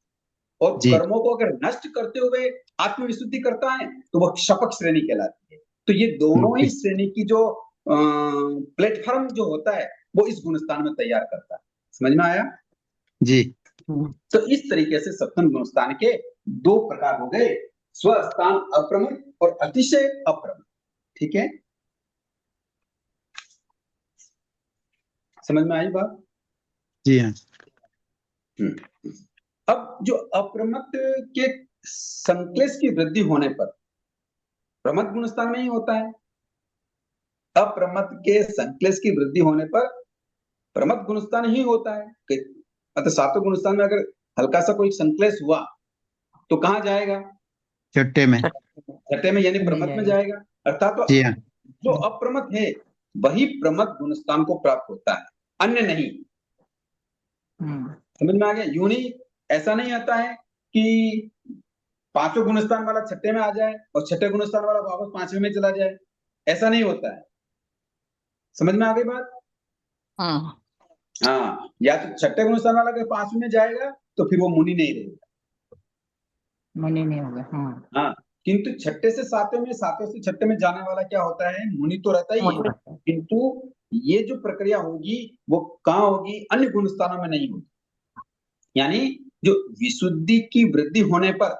और कर्मों को अगर नष्ट करते हुए आत्मविशुद्धि करता है तो वह शपक श्रेणी कहलाती है। तो ये दोनों ही श्रेणी की जो प्लेटफॉर्म जो होता है वो इस गुणस्थान में तैयार करता है। समझ में आया? जी। तो इस तरीके से सप्तम गुणस्थान के दो प्रकार हो गए, स्वस्थान अप्रमत और अतिशय अप्रमत। ठीक है, समझ में आई बात? जी हाँ। अब जो अप्रमत के संक्लेश की वृद्धि होने पर प्रमत गुणस्थान में ही होता है। अप्रमत के संक्लेश की वृद्धि होने पर प्रमत गुणस्थान ही होता है। मतलब सातवें गुणस्थान में अगर हल्का सा कोई संक्लेश हुआ तो कहाँ जाएगा? छठे में। छठे में यानी प्रमत में जाएगा। अर्थात तो जो अप्रमत है वही प्रमत गुणस्थान को प्राप्त होता है, अन्य नहीं। समझ में आ गया? यूं नहीं, ऐसा नहीं आता है कि पांचों गुणस्थान वाला छठे में आ जाए और छठे गुणस्थान वाला वापस पांचवें में चला जाए, ऐसा नहीं होता है। समझ में आ गई बात? हाँ, या तो छठे गुणस्थान वाला अगर पांचवें में जाएगा तो फिर वो मुनि नहीं रहेगा, मुनि नहीं होगा। हाँ, किंतु छठे से सातवें में, सातवें से छठे में जाने वाला क्या होता है, मुनि तो रहता ही है, किंतु ये जो प्रक्रिया होगी वो कहाँ होगी? अन्य गुणस्थानों में नहीं होगी। यानी जो विशुद्धि की वृद्धि होने पर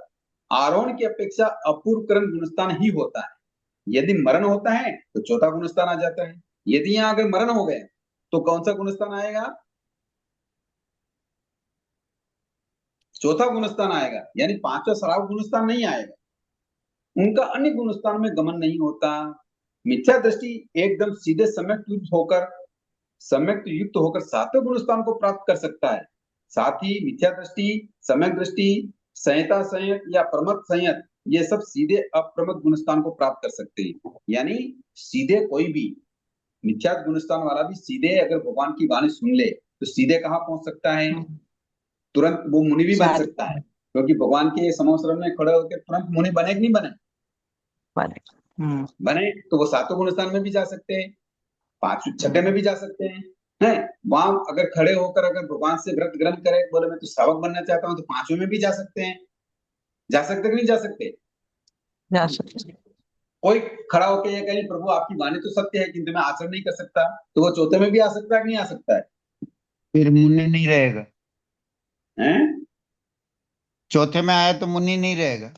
आरोहण की अपेक्षा अपूर्वकरण गुणस्थान ही होता है। यदि मरण होता है तो चौथा गुणस्थान आ जाता है। यदि यहाँ अगर मरण हो गए तो कौन सा गुणस्थान आएगा? चौथा गुणस्थान आएगा, यानी पांचवा सराव गुणस्थान नहीं आएगा, उनका अन्य गुणस्थान में गमन नहीं होता। मिथ्या दृष्टि एकदम सीधे सम्यक युक्त होकर सातवें गुणस्थान को प्राप्त कर सकता है। साथ ही मिथ्या दृष्टि, सम्यक दृष्टि, संहिता संयत या प्रमथ संयत, ये सब सीधे अप्रमथ गुणस्थान को प्राप्त कर सकते हैं। यानी सीधे कोई भी मिथ्या गुणस्थान वाला भी सीधे अगर भगवान की वाणी सुन ले तो सीधे कहाँ पहुंच सकता है? तुरंत वो मुनि भी बन सकता है, क्योंकि भगवान के समोसरम में खड़े होकर तुरंत मुनि बने कि नहीं बने? बने तो वो सातों गुणस्थान में भी जा सकते हैं, पांचवें छठे में भी जा सकते हैं। वहां अगर खड़े होकर अगर भगवान से व्रत ग्रहण करे, बोले मैं तो श्रावक बनना चाहता हूँ, तो पांचवें में भी जा सकते हैं। जा सकते कि नहीं जा सकते? जा सकते। कोई खड़ा होकर ये कहे प्रभु आपकी वाणी तो सत्य है किंतु मैं आचरण नहीं कर सकता, तो वो चौथे में भी आ सकता है कि नहीं आ सकता है? फिर मुनि नहीं रहेगा। हैं? चौथे में आया तो मुनि नहीं रहेगा।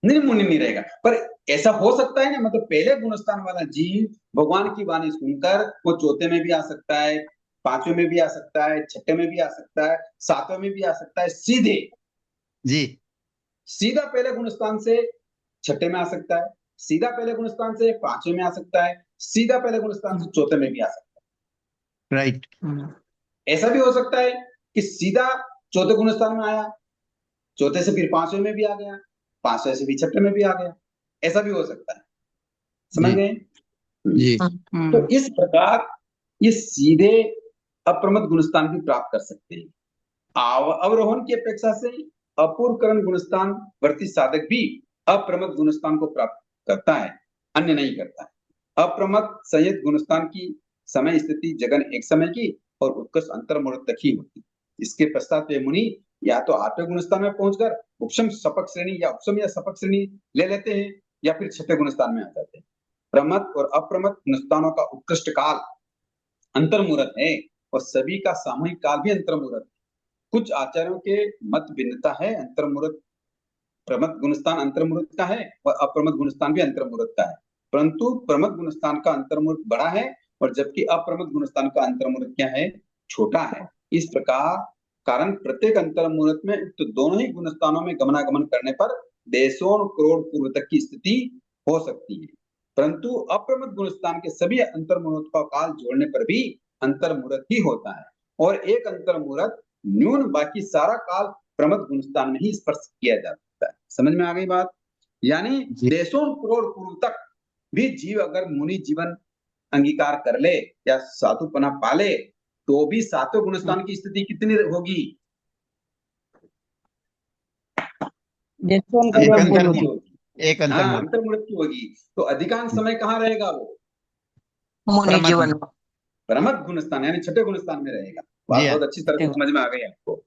नहीं, मुनि नहीं रहेगा, पर ऐसा हो सकता है ना, मतलब पहले गुणस्थान वाला जीव भगवान की वाणी सुनकर वो चौथे में भी आ सकता है, पांचवें में भी आ सकता है, छठे में भी आ सकता है, सातवें में भी आ सकता है, सीधे जी सीधा पहले गुणस्थान से छठे में आ सकता है, सीधा पहले गुणस्थान से पांचवें में आ सकता है, सीधा पहले गुणस्थान से चौथे में भी आ सकता राइट। है। ऐसा भी हो सकता है कि सीधा चौथे गुणस्थान में आया, चौथे से फिर पांचवें में भी आ गया, पांचवें से भी छठे में भी आ गया, ऐसा भी हो सकता है। समझ गए? जी तो इस प्रकार ये सीधे अप्रमथ गुणस्थान भी प्राप्त कर सकते हैं। अवरोहन की अपेक्षा से अपूर्वकरण गुणस्थान वर्ती साधक भी अप्रमथ गुणस्थान को प्राप्त करता है, अन्य नहीं करता है। अप्रमथ संयत गुणस्थान की समय स्थिति जगन एक समय की और उत्कर्ष अंतर्मुहूर्त तक ही होती। इसके पश्चात वे मुनि या तो आठवें गुणस्थान में पहुंचकर उपशम सपक श्रेणी या उपशम या सपक श्रेणी ले लेते हैं, या फिर छठे गुणस्थान में आ जाते हैं। प्रमथ और अप्रमथ गुणस्थानों का उत्कृष्ट काल अंतर्मुहूर्त है और सभी का सामूहिक काल भी अंतर्मुहूर्त है। कुछ आचार्यों के मत भिन्नता है, अंतर्मुहूर्त प्रमथ गुणस्थान अंतर्मुहूर्त का है और अप्रमथ गुणस्थान भी अंतर्मुहूर्त का है, परंतु प्रमथ गुणस्थान का अंतर्मुहूर्त बड़ा है और जबकि अप्रमथ गुणस्थान का अंतर्मुहूर्त क्या है? छोटा है। इस प्रकार कारण प्रत्येक अंतर्मुहूर्त में उक्त दोनों ही गुणस्थानों में गमनागमन करने पर देशों करोड़ पूर्व तक की स्थिति हो सकती है, परंतु अप्रमथ गुणस्थान के सभी अंतर्मुहूर्त का काल जोड़ने पर भी अंतर्मुहूर्त ही होता है और एक अंतर्मुहूर्त न्यून बाकी सारा काल प्रमथ गुणस्थान में ही स्पर्श किया जाता है। समझ में आ गई बात? यानी देशों करोड़ पूर्व तक भी जीव अगर मुनि जीवन अंगीकार कर ले या साधुपना पाले तो भी सातवें गुणस्थान की स्थिति कितनी होगी? एक अंतर्मुहूर्त की होगी। तो अधिकांश समय कहाँ रहेगा वो? मुनि जीवन प्रमथ गुणस्थान यानी छठे गुणस्थान में रहेगा। बात बहुत अच्छी तरह से समझ में आ गई आपको।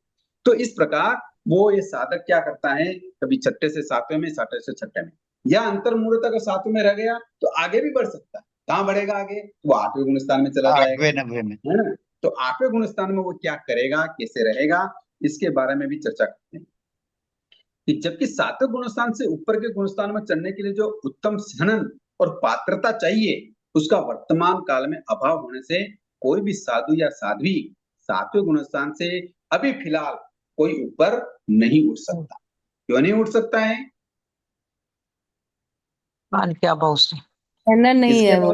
तो इस प्रकार वो ये साधक क्या करता है, कभी छठे से सातवें में, सातवें से छठे में, या अंतर्मुहूर्त अगर सातवें में रह गया तो आगे भी बढ़ सकता है। कहाँ बढ़ेगा आगे? वो आठवें गुणस्थान में चला जाएगा, है ना? तो आठवें गुणस्थान में वो क्या करेगा, कैसे रहेगा, इसके बारे में भी चर्चा करते हैं। कि जबकि सातवें गुणस्थान से ऊपर के गुणस्थान में चढ़ने के लिए जो उत्तम सहनन और पात्रता चाहिए, उसका वर्तमान काल में अभाव होने से कोई भी साधु या साध्वी सातवें गुणस्थान से अभी फिलहाल कोई ऊपर नहीं उठ सकता। क्यों नहीं उठ सकता है? के अभाव से। सहनन नहीं है वो।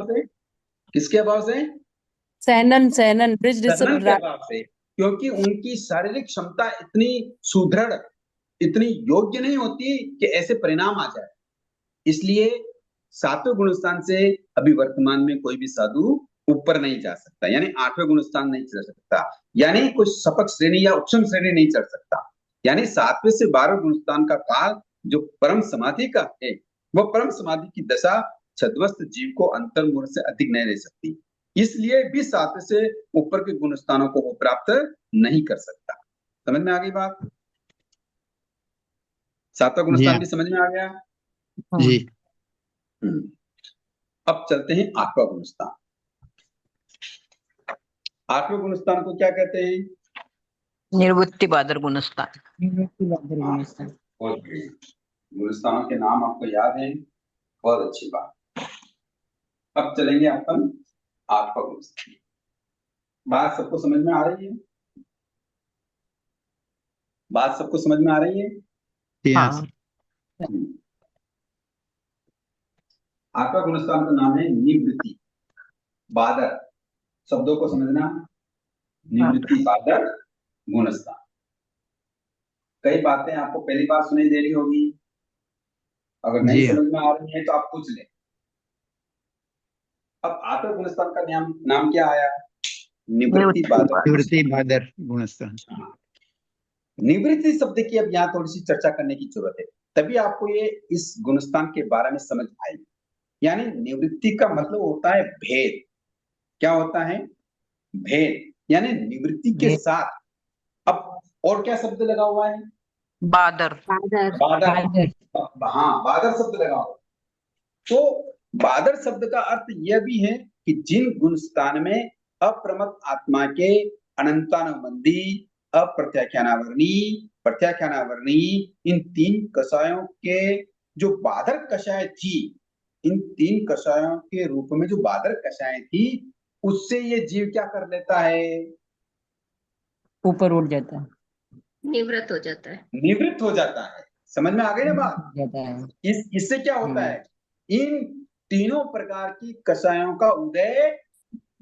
किसके अभाव से? सहनन के अभाव से, क्योंकि उनकी शारीरिक क्षमता इतनी सुदृढ़, इतनी योग्य नहीं होती कि ऐसे परिणाम आ जाए। इसलिए सातवें गुणस्थान से अभी वर्तमान में कोई भी साधु ऊपर नहीं जा सकता, यानी आठवें गुणस्थान नहीं चढ़ सकता, यानी कोई सपक श्रेणी या उपशम श्रेणी नहीं चढ़ सकता। यानी सातवें से 12 गुणस्थान का काल जो परम समाधि का है, वह परम समाधि की दशा छद्मस्त जीव को अंतर्मुहूर्त से अधिक नहीं रह सकती। इसलिए भी सातवें से ऊपर के गुणस्थानों को वो प्राप्त नहीं कर सकता। समझ में आ गई बात? सातवां गुणस्थान भी समझ में आ गया जी। अब चलते हैं आठवां गुणस्थान। आठवें गुणस्थान को क्या कहते हैं? निर्वृत्ति बादर गुणस्थान। गुणस्थानों के नाम आपको याद है, बहुत अच्छी बात। अब चलेंगे अपन आठवां गुणस्थान। बात सबको समझ में आ रही है? बात सबको समझ में आ रही है? जी हाँ हाँ सर। आठवां गुणस्थान का नाम है निवृत्ति बादर। शब्दों को समझना, निवृत्ति बादर गुणस्थान। कई बातें आपको पहली बार सुनाई दे रही होगी, अगर नहीं जी हाँ। समझ में आ रही है तो आप पूछ लें। अब आठवें गुणस्थान का नाम क्या आया? निवृत्ति बादर। निवृत्ति बादर गुणस्थान। निवृत्ति शब्द की अब यहाँ थोड़ी सी चर्चा करने की जरूरत है, तभी आपको ये इस गुणस्थान के बारे में समझ आएगी। यानी निवृत्ति का मतलब होता है भेद। क्या होता है? भेद। यानी निवृत्ति के भेद। साथ अब और क्या शब्द लगा हुआ है? बादर। बादर। हाँ, बादर शब्द लगा हुआ। तो बादर शब्द का अर्थ यह भी है कि जिन गुणस्थान में अप्रमत्त आत्मा के अनंतानुबंधी, अप्रत्याख्यानावर्णी, प्रत्याख्यानावर्णी, इन तीन कषायों के जो बादर कषाय थी, इन तीन कषायों के रूप में जो बादर कषाय थी, उससे ये जीव क्या कर लेता है? ऊपर उठ जाता है। निवृत्त हो जाता है। निवृत्त हो जाता है। समझ में आ गई ना बात? उठ जाता है। इससे क्या होता है? इन तीनों प्रकार की कषायों का उदय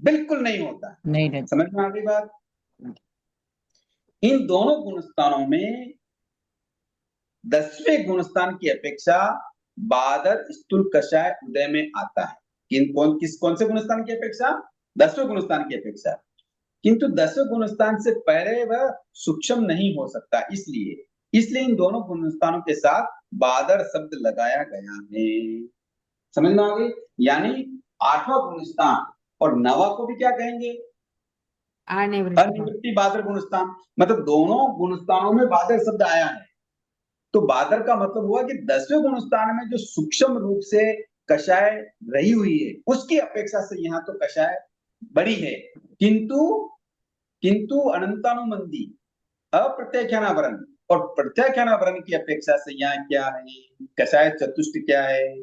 बिल्कुल नहीं होता है। नहीं रहता। समझ में आ गई बात? इन दोनों गुणस्थानों में 10वें गुणस्थान की अपेक्षा बादर स्थूल कषाय उदय में आता है। कौन से गुणस्थान की अपेक्षा? 10वें गुणस्थान की अपेक्षा। किंतु 10वें गुणस्थान से पहले वह सूक्ष्म नहीं हो सकता, इसलिए इन दोनों गुणस्थानों के साथ बादर शब्द लगाया गया है। समझ में आ गई? यानी 8वां गुणस्थान और 9वां को भी क्या कहेंगे? अनिवृत्ति बादर गुणस्थान। मतलब दोनों गुणस्थानों में बादर शब्द आया है। तो बादर का मतलब हुआ कि 10वें गुणस्थान में जो सूक्ष्म रूप से कषाय रही हुई है, उसकी अपेक्षा से यहाँ तो कषाय बड़ी है, किंतु अनंतानुबंधी, अप्रत्याख्यानावरण और प्रत्याख्यानावरण की अपेक्षा से यहाँ क्या है? कषाय चतुष्ट क्या है?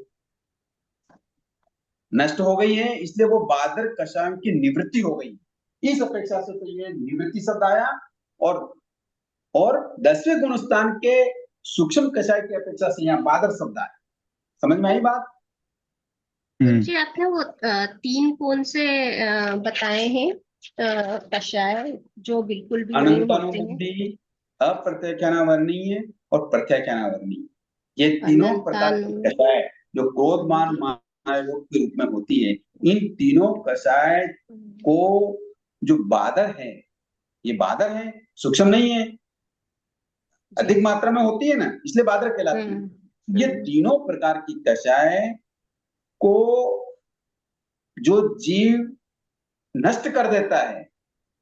नष्ट हो गई है, इसलिए वो बादर कषायों की निवृत्ति हो गई। इस अपेक्षा से तो ये निवृत्ति शब्द आया। और 10वें गुणस्थान के सूक्ष्म कषाय की अपेक्षा से यहाँ बादर शब्द आया। समझ में आई बात? जी, आपने वो 3 कौन से बताए हैं कषाय जो बिल्कुल भी नहीं होते हैं? अनंतानुबंधी, अप्रत्याख्यानावर्णीय और प्रत्याख्यानावर्णीय, ये तीनों प्रकार के कषाय जो क्रोधमान मायायोग के रूप में होती है, इन तीनों कषाय को जो बादर है, ये बादर है, सूक्ष्म नहीं है, अधिक मात्रा में होती है ना, इसलिए बादर कहलाती है। ये तीनों प्रकार की कषाय को जो जीव नष्ट कर देता है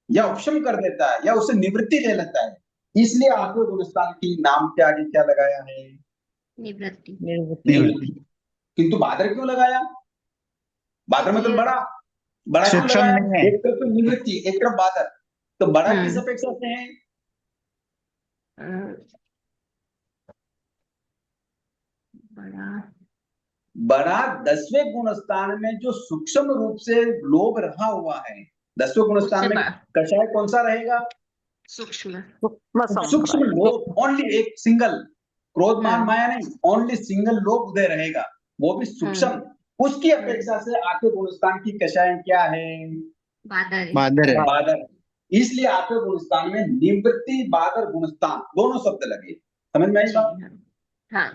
या उपशम कर देता है या उससे निवृत्ति ले लेता है, इसलिए 8वें गुणस्थान की नाम के आगे क्या लगाया है? निवृत्ति। निवृत्ति। किंतु बादर क्यों लगाया? बादर मतलब बड़ा क्यों सूक्ष्म लगाया? नहीं है। एक तरफ तो निवृत्ति, एक तरफ बादर, तो बड़ा किस अपेक्षा से है? बड़ा 10वें गुणस्थान में जो सूक्ष्म रूप से लोभ रहा हुआ है, 10वें गुणस्थान में कषाय कौन सा रहेगा? सूक्ष्म सूक्ष्म लोभ, ओनली एक सिंगल, क्रोधमान माया नहीं, ओनली सिंगल लोभ उदय रहेगा, वो भी सूक्ष्म। उसकी अपेक्षा से 8वें गुणस्थान की कषाय क्या है? बादर है। बादर। इसलिए 8वें गुणस्थान में निवृत्ति बादर गुणस्थान दोनों शब्द लगे। समझ में आई बात? हाँ।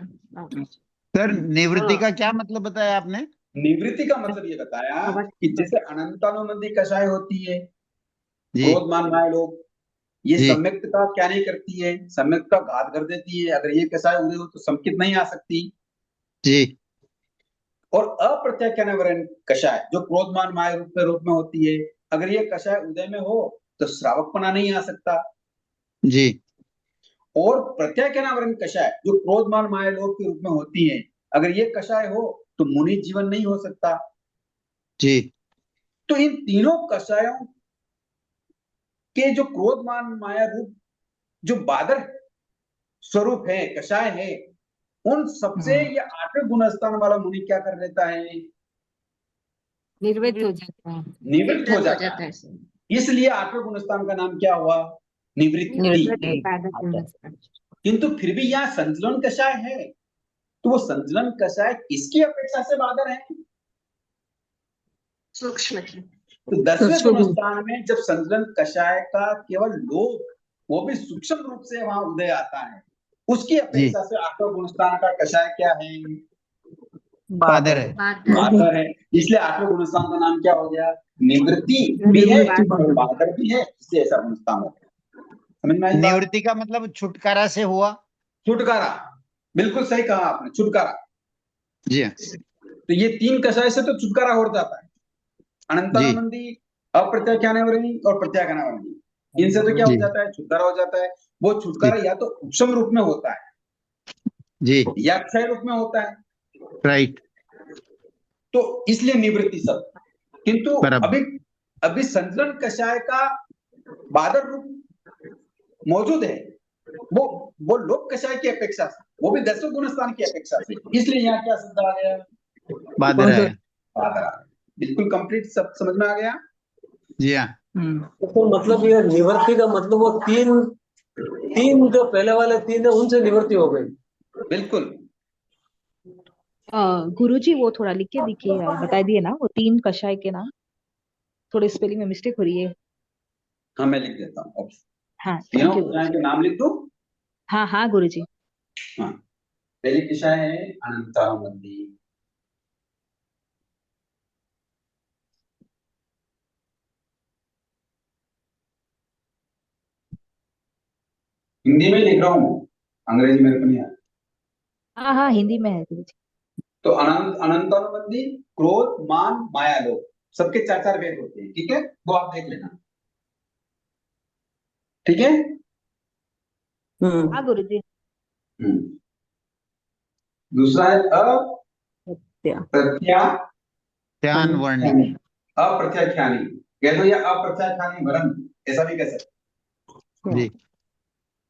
सर निवृत्ति का क्या मतलब बताया आपने? निवृत्ति का मतलब ये बताया कि जैसे अनंतानुबंधी कषाय होती है, जी क्रोधमान माया लोग, ये जी। सम्यक्त का क्या नहीं करती है? सम्यक्त का घात कर देती है। अगर ये कषाय उदय हो तो संकित नहीं आ सकती। जी। और अप्रत्याख्यानावरण कषाय जो क्रोधमान माया रूप में होती है, अगर ये कषाय उदय में हो तो श्रावकपना नहीं आ सकता। जी। और प्रत्याख्यानावरण कषाय जो क्रोधमान माया लोभ के रूप में होती है, अगर ये कषाय हो तो मुनि जीवन नहीं हो सकता। जी। तो इन तीनों कषायों के जो क्रोधमान माया रूप जो बादर स्वरूप है, कषाय है, उन सबसे ये 8वें गुणस्थान वाला मुनि क्या कर लेता है? निर्वृत्त हो जाता है। निवृत्त हो हो जाता जाता है। है। इसलिए आठवें गुणस्थान का नाम क्या हुआ? निवृत्ति। निवृत्ति। बाधक गुणस्थान। किंतु फिर भी यहाँ संतुलन कषाय है, तो वो संतुलन कषाय किसकी अपेक्षा से बादर है? सूक्ष्म की। तो 10वें सूक्ष्म। गुणस्थान में जब संतुलन कषाय का केवल लोभ, वो भी सूक्ष्म रूप से वहां उदय आता है, उसकी अपेक्षा से 8वें गुणस्थान का कषाय क्या है? बादर है। बादर है। इसलिए 8वें गुणस्थान का नाम क्या हो गया? निवृत्ति भी है और बादर भी है, इसलिए ऐसा गुणस्थान हो गया। समझ में आई बात? निवृत्ति का मतलब छुटकारा से हुआ। छुटकारा, बिल्कुल सही कहा आपने, छुटकारा। जी हाँ। तो ये 3 कषाय से तो छुटकारा हो जाता है। अनंतानुबंधी, अप्रत्याख्यानवर्णी और प्रत्याख्यानवर्णी, इनसे तो क्या हो जी। जाता है? छुटकारा हो जाता है। वो छुटकारा या तो उपशम रूप में होता है जी या क्षय रूप में होता है, राइट। तो इसलिए निवृत्ति शब्द। किंतु बराबर। अभी अभी संतुलन कषाय का बादर रूप मौजूद है, वो लोक कषाय की अपेक्षा से, वो भी 10वें गुणस्थान की अपेक्षा से, इसलिए यहाँ क्या शब्द आ गया? बादर है। बादर आ गया। बिल्कुल कंप्लीट सब समझ में आ गया। जी हाँ। तो मतलब ये निवृत्ति का मतलब वो तीन जो पहले वाले 3 है उनसे निवृत्ति हो गई। बिल्कुल। गुरुजी वो थोड़ा लिख के दिखिए, बता दिए ना वो 3 कषाय के नाम, थोड़े स्पेलिंग में मिस्टेक हो रही है। हाँ मैं लिख देता हूँ। हाँ तीनों थैंक यू। कषाय के नाम लिख दो। हाँ हाँ गुरुजी। हाँ, पहली कषाय है अनंतानुबंधी, हिंदी में लिख रहा हूँ, अंग्रेजी मेरे को नहीं आता। हाँ हाँ हिंदी में है गुरुजी। तो अनंतानुबंधी क्रोध, मान, माया, लोभ, सबके 4-4 भेद होते हैं, ठीक है? वो आप देख लेना, ठीक है? हाँ गुरुजी। दूसरा है ध्यान वर्णी। अप्रत्याख्यानी, कह दो या अप्रत्याख्यानी वर्ण, ऐसा भी कह सकते। जी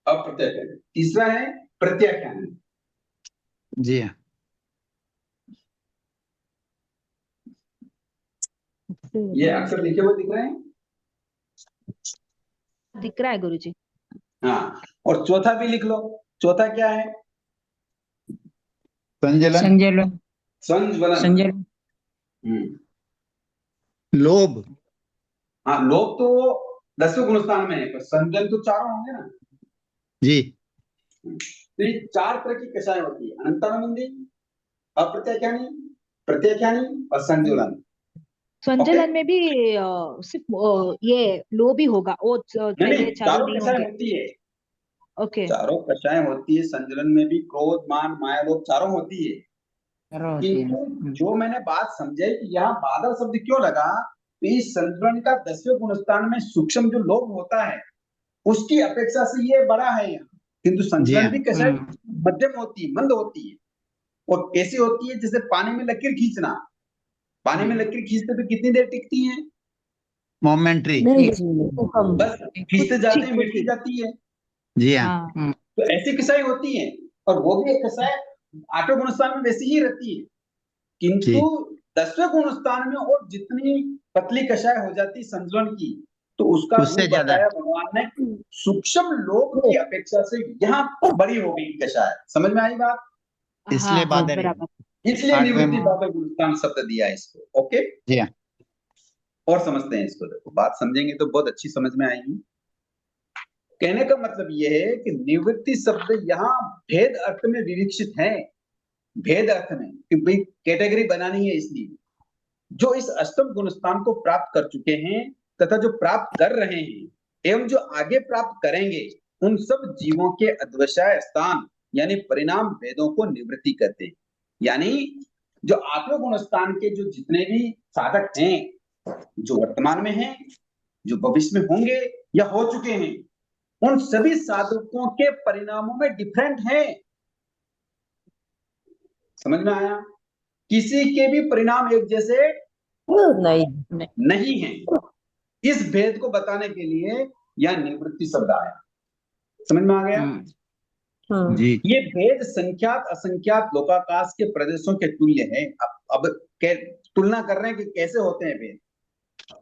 अप्रत्याख्यानी। तीसरा है प्रत्याख्यानी। जी हाँ। ये अक्षर लिखे हुए दिख रहे हैं? दिख रहा है गुरुजी। हाँ, और चौथा भी लिख लो। चौथा क्या है? संजलन। संजलन। संज्वलन। संजलन। लोभ। हाँ, लोभ तो 10वें गुणस्थान में है, पर संजन तो चारों होंगे ना। जी। तो ये 4 तरह की कषाय होती है: अनंतानुबंधी, अप्रत्याख्यानी, प्रत्याख्यानी और संज्वलन। संजलन में भी सिर्फ ये लो भी होगा, वो पहले नहीं, चारों चारों नहीं कषाय होंगे। होती है। ओके। चारों कषाय होती है। संजलन में भी क्रोध, मान, माया, लोभ चारों होती है। किंतु जो मैंने बात समझे कि यहाँ बादल शब्द क्यों लगा, तो इस संतुलन का 10वें गुणस्थान में सूक्ष्म जो लोभ होता है उसकी अपेक्षा से ये बड़ा है यहाँ। किंतु संतुलन भी कषाय मध्यम होती है, मंद होती है। और कैसी होती है? जैसे पानी में लकीर खींचना। पानी में लकीर खींचते तो कितनी देर टिकती है? मोमेंट्री। बस खींचते जाते हैं, मिटती जाती है। जी हाँ। तो ऐसी कषाय होती है, और वो भी एक कषाय 8वें गुणस्थान में वैसी ही रहती है। किंतु 10वें गुणस्थान में और जितनी पतली कषाय हो जाती संतुलन की, तो उसका उससे रूप ज्यादा बताया भगवान ने, सूक्ष्म लोक की अपेक्षा से यहाँ बड़ी हो गई कषाय। समझ में आई बात? इसलिए बादर है। बराबर। इसलिए 8वें निवृत्ति बादर गुणस्थान शब्द दिया है इसको। ओके, जी हाँ। और समझते हैं इसको। देखो, बात समझेंगे तो बहुत अच्छी समझ में आएगी। कहने का मतलब यह है कि निवृत्ति शब्द यहाँ भेद अर्थ में विवक्षित है। भेद अर्थ में कि भाई कैटेगरी बनानी है, इसलिए जो इस अष्टम गुणस्थान को प्राप्त कर चुके हैं तथा जो प्राप्त कर रहे हैं एवं जो आगे प्राप्त करेंगे, उन सब जीवों के अद्वैशाय स्थान यानी परिणाम भेदों को निवृत्ति करते हैं। यानी जो 8वें गुणस्थान के जो जितने भी साधक हैं, जो वर्तमान में हैं, जो भविष्य में होंगे या हो चुके हैं, उन सभी साधकों के परिणामों में डिफरेंट है। समझ में आया? किसी के भी परिणाम एक जैसे नहीं है। इस भेद को बताने के लिए यह निवृत्ति शब्द आया। समझ में आ गया? जी। ये भेद संख्यात असंख्यात लोकाकाश के प्रदेशों के तुल्य है। अब तुलना कर रहे हैं कि कैसे होते हैं भेद,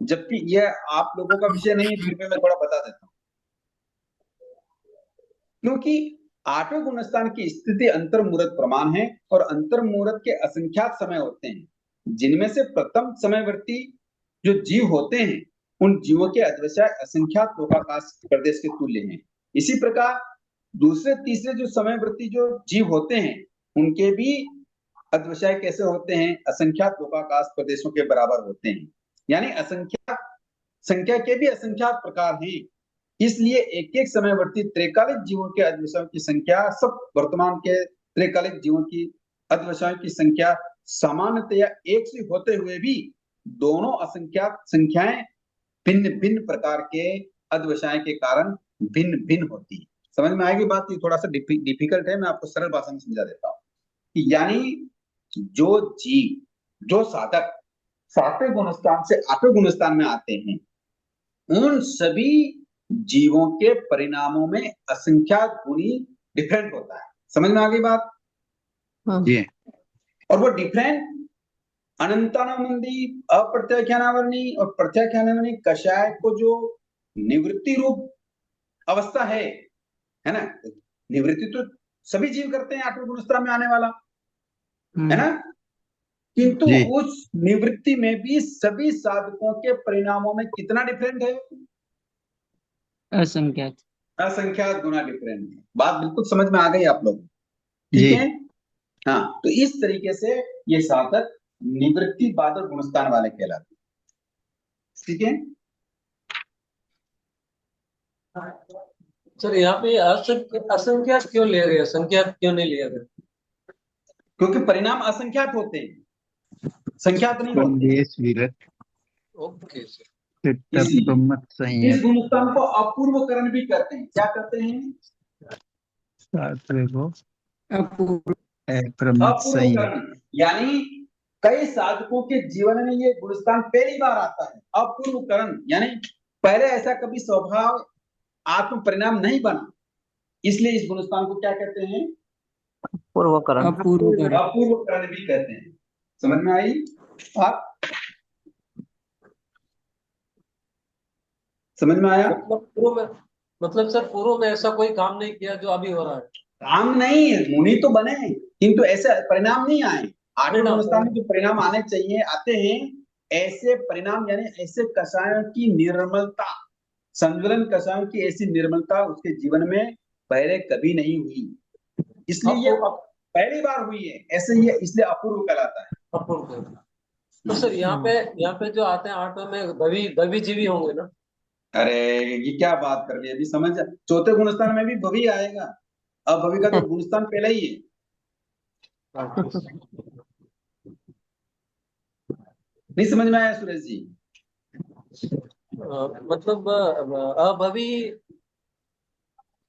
जबकि यह आप लोगों का विषय नहीं है, फिर भी मैं थोड़ा बता देता हूँ। क्योंकि आठवें गुणस्थान की स्थिति अंतर्मुहूर्त प्रमाण है और अंतर्मुहूर्त के असंख्यात समय होते हैं, जिनमें से प्रथम समयवर्ती जो जीव होते हैं उन जीवों के अद्वैसाय असंख्यात लोकाकाश प्रदेश के तुल्य हैं। इसी प्रकार दूसरे तीसरे जो समयवर्ती जो जीव होते हैं उनके भी अद्वैसाय कैसे होते हैं, असंख्यात लोकाकाश प्रदेशों के बराबर होते हैं। यानी असंख्यात संख्या के भी असंख्यात प्रकार हैं। इसलिए एक एक समयवर्ती त्रैकालिक जीवों के अद्वैसायों की संख्या सब वर्तमान के त्रैकालिक जीवों की अद्वैसायों की संख्या सामान्यतया एक सी होते हुए भी दोनों असंख्यात संख्याएं भिन्न भिन्न प्रकार के अद्वैसाय के कारण भिन्न भिन्न होती है। समझ में आएगी बात? ये थोड़ा सा डिफिकल्ट है, मैं आपको सरल भाषा में समझा देता हूँ। यानी जो जीव जो साधक सातवें गुणस्थान से आठवें गुणस्थान में आते हैं उन सभी जीवों के परिणामों में असंख्यात गुणी डिफरेंट होता है। समझ में आ गई बात? जी। और वो डिफरेंट अनंतानुबंधी, अप्रत्याख्यानावरणी और प्रत्याख्यानावरणी कषाय को जो निवृत्ति रूप अवस्था है ना, निवृत्ति तो सभी जीव करते हैं आठवें गुणस्थान में आने वाला, है ना, किंतु जी। उस निवृत्ति में भी सभी साधकों के परिणामों में कितना डिफरेंट है? असंख्यात। असंख्यात गुना डिफरेंट है। बात बिल्कुल समझ में आ गई आप लोग? जी। ठीक है। हाँ, तो इस तरीके से ये साधक निवृत्ति बादल गुणस्थान वाले कहलाते हैं। ठीक है। सर यहाँ पे असंख्यात क्यों लिया गया, संख्यात क्यों नहीं लिया गया? क्योंकि परिणाम असंख्यात होते हैं, संख्यात नहीं होते। संदेश विरत ओके सर। प्रमत इस संयत गुणस्थान को अपूर्वकरण भी करते हैं। क्या करते हैं? सातवें को अपूर्व। प्रमत संयत। अपूर्वकरण यानी कई साधकों के जीवन में ये गुणस्थान पहली बार आता है। अपूर्वकरण यानी पहले ऐसा कभी स्वभाव आत्म परिणाम नहीं बना, इसलिए इस गुणस्थान को क्या कहते हैं? पूर्वकरण। अपूर्वकरण। अपूर्वकरण भी कहते हैं। समझ में आई आप? समझ में आया? मतलब सर पूर्व में ऐसा कोई काम नहीं किया जो अभी हो रहा है। काम नहीं, मुनि तो बने किंतु ऐसे परिणाम नहीं आए। आठवें परिणाम। गुणस्थान में जो परिणाम आने चाहिए आते हैं, ऐसे परिणाम यानी ऐसे कषायों की निर्मलता, संज्वलन कषायों की ऐसी निर्मलता उसके जीवन में पहले कभी नहीं हुई, इसलिए ये पहली बार हुई है। ऐसे ही इसलिए अपूर्व कहलाता है। अपूर्व। तो सर यहाँ पे जो आते हैं आठवें में भवी जीवी होंगे ना? अरे ये क्या बात कर रही है, अभी समझ। चौथे गुणस्थान में भी भवी आएगा। अब भवी का तो गुणस्थान पहले ही है। नहीं समझ में आया सुरेश जी? मतलब अभवी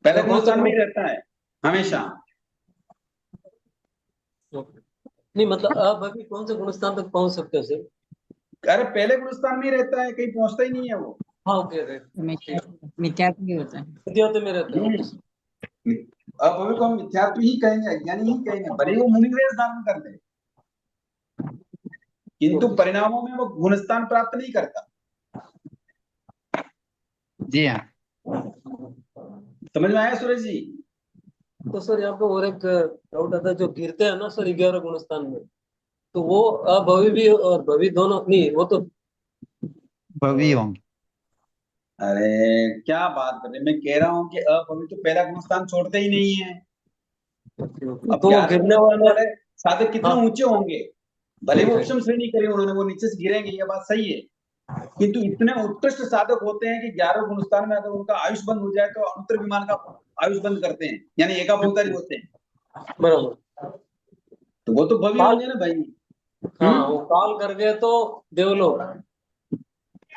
पहले गुणस्थान में ही रहता है हमेशा। नहीं, मतलब अभवी कौन से गुणस्थान तक पहुंच सकते हैं सर? अरे पहले गुणस्थान में ही रहता है, कहीं पहुंचता ही नहीं है वो। हाँ ओके। मिथ्यात्व भी होता है। विद्यार्थी में रहते हैं। अब भवी को हम मिथ्यात्व ही कहेंगे, अज्ञानी ही कहेंगे, भले वो मुनिवेश धारण कर ले, किंतु परिणामों में वो गुणस्थान प्राप्त नहीं करता। जी हाँ। समझ में आया सुरेश जी? तो सर यहाँ पे और एक डाउट आता है, जो गिरते हैं ना सर 11 गुणस्थान में, तो वो अभवी भी और भवी दोनों नहीं, वो तो भवी होंगे। अरे क्या बात कर रहे, मैं कह रहा हूँ कि अभवी तो पहला गुणस्थान छोड़ते ही नहीं है। अब तो गिरने वाले साधक कितने हाँ। ऊंचे होंगे, भले वो उपशम श्रेणी करी उन्होंने, वो नीचे से गिरेंगे, ये बात सही है, किंतु इतने उत्कृष्ट साधक होते हैं कि 11 गुणस्थान में अगर उनका आयुष बंद हो जाए तो अंतर विमान का आयुष बंद करते हैं, यानी एकाभूतारी होते हैं। बराबर। तो वो तो भवी होंगे ना भाई। हाँ, वो काल कर गए तो देवलोक,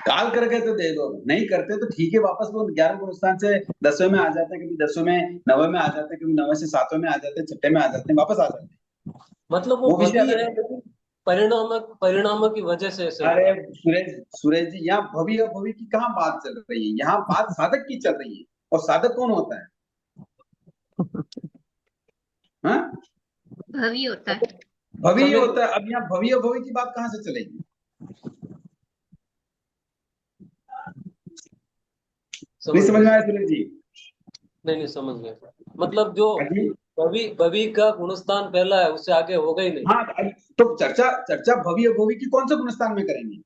काल कर गए तो दे दो, नहीं करते तो ठीक है, वापस वो 11 गुणस्थान से 10वें में आ जाते हैं, कभी 10वें में 9वें में आ जाते हैं, कभी 9वें से 7वें में आ जाते हैं, 6ठे में आ जाते हैं, वापस आ जाते हैं। मतलब वो विषय भवी है, लेकिन परिणामों की वजह से ऐसे। अरे सुरेश जी, यहाँ भवी और भवी की कहाँ बात चल रही है, यहाँ बात साधक की चल रही है। और साधक कौन होता है? हाँ, भवी होता है। भवी समय- होता है। अब यहाँ भवी अभवी की बात कहाँ से चलेगी? नहीं समझ में आया सुरेश जी? नहीं समझ गए। मतलब जो हाँ जी। भवी का गुणस्थान पहला है, उससे आगे होगा ही नहीं। हाँ, तो चर्चा भवी अभवी की कौन से गुणस्थान में करेंगे?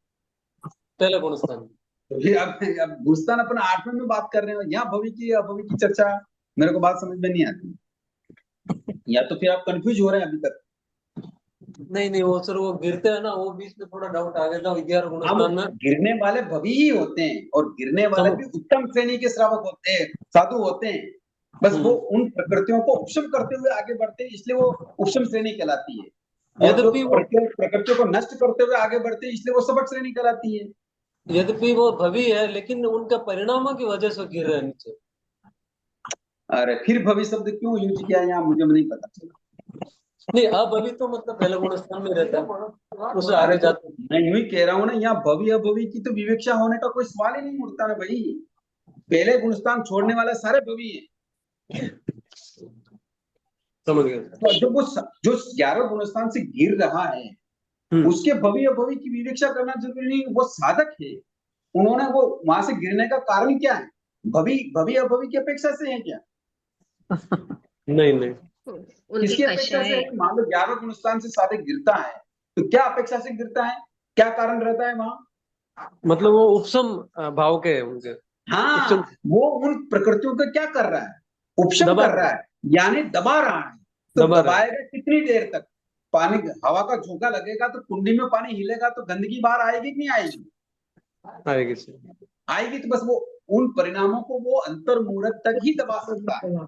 पहले गुणस्थान। तो फिर अब गुणस्थान अपन 8वें में बात कर रहे हो, यहाँ भवी की अभवी की चर्चा मेरे को बात समझ में नहीं आती, या तो फिर आप कंफ्यूज हो रहे हैं अभी तक। नहीं वो सर, वो गिरते हैं ना, वो बीच में थोड़ा डाउट आ गया था 11 गुणस्थान में। गिरने वाले भवी ही होते हैं, और गिरने वाले भी उत्तम श्रेणी के श्रावक होते हैं, साधु होते हैं। बस वो उन प्रकृतियों को उपशम करते हुए आगे बढ़ते हैं, इसलिए वो उपशम श्रेणी कहलाती है। और जो यद्यपि वो प्रकृतियों को नष्ट करते हुए आगे बढ़ते हैं, इसलिए वो सबक श्रेणी कहलाती है। यद्यपि वो भवी है, लेकिन उनके परिणामों की वजह से गिर रहे हैं नीचे। अरे फिर भवी शब्द क्यों यूज किया यहाँ, मुझे नहीं पता चला। नहीं, अभवी तो मतलब पहले गुणस्थान में रहता है, उससे आगे जाते हैं। मैं यूं ही कह रहा हूँ ना, यहाँ भवी अभवी की तो विवेक्षा होने का कोई सवाल ही नहीं उठता ना भाई। पहले गुणस्थान छोड़ने वाले सारे भवी है। समझ गए। तो जो 11 गुणस्थान से गिर रहा है, उसके भवी अभवी की विवेक्षा करना जरूरी नहीं, वो साधक है। उन्होंने वो वहां से गिरने का कारण क्या है? भवी अभवी की अपेक्षा से है क्या? नहीं किसकी अपेक्षा से है? मान लो 11 गुणस्थान से साधक गिरता है, तो क्या अपेक्षा से गिरता है? क्या कारण रहता है वहां? मतलब वो उपशम भाव के हैं उनके। हाँ, वो उन प्रकृतियों को क्या कर रहा है? उपशम कर रहा है, यानी दबा रहा है। तो दबाएगा कितनी देर तक? पानी, हवा का झोंका लगेगा तो कुंडी में पानी हिलेगा, तो गंदगी बाहर आएगी कि नहीं आएगी? आएगी। तो बस वो उन परिणामों को वो अंतर्मुहूर्त तक ही दबा सकता है।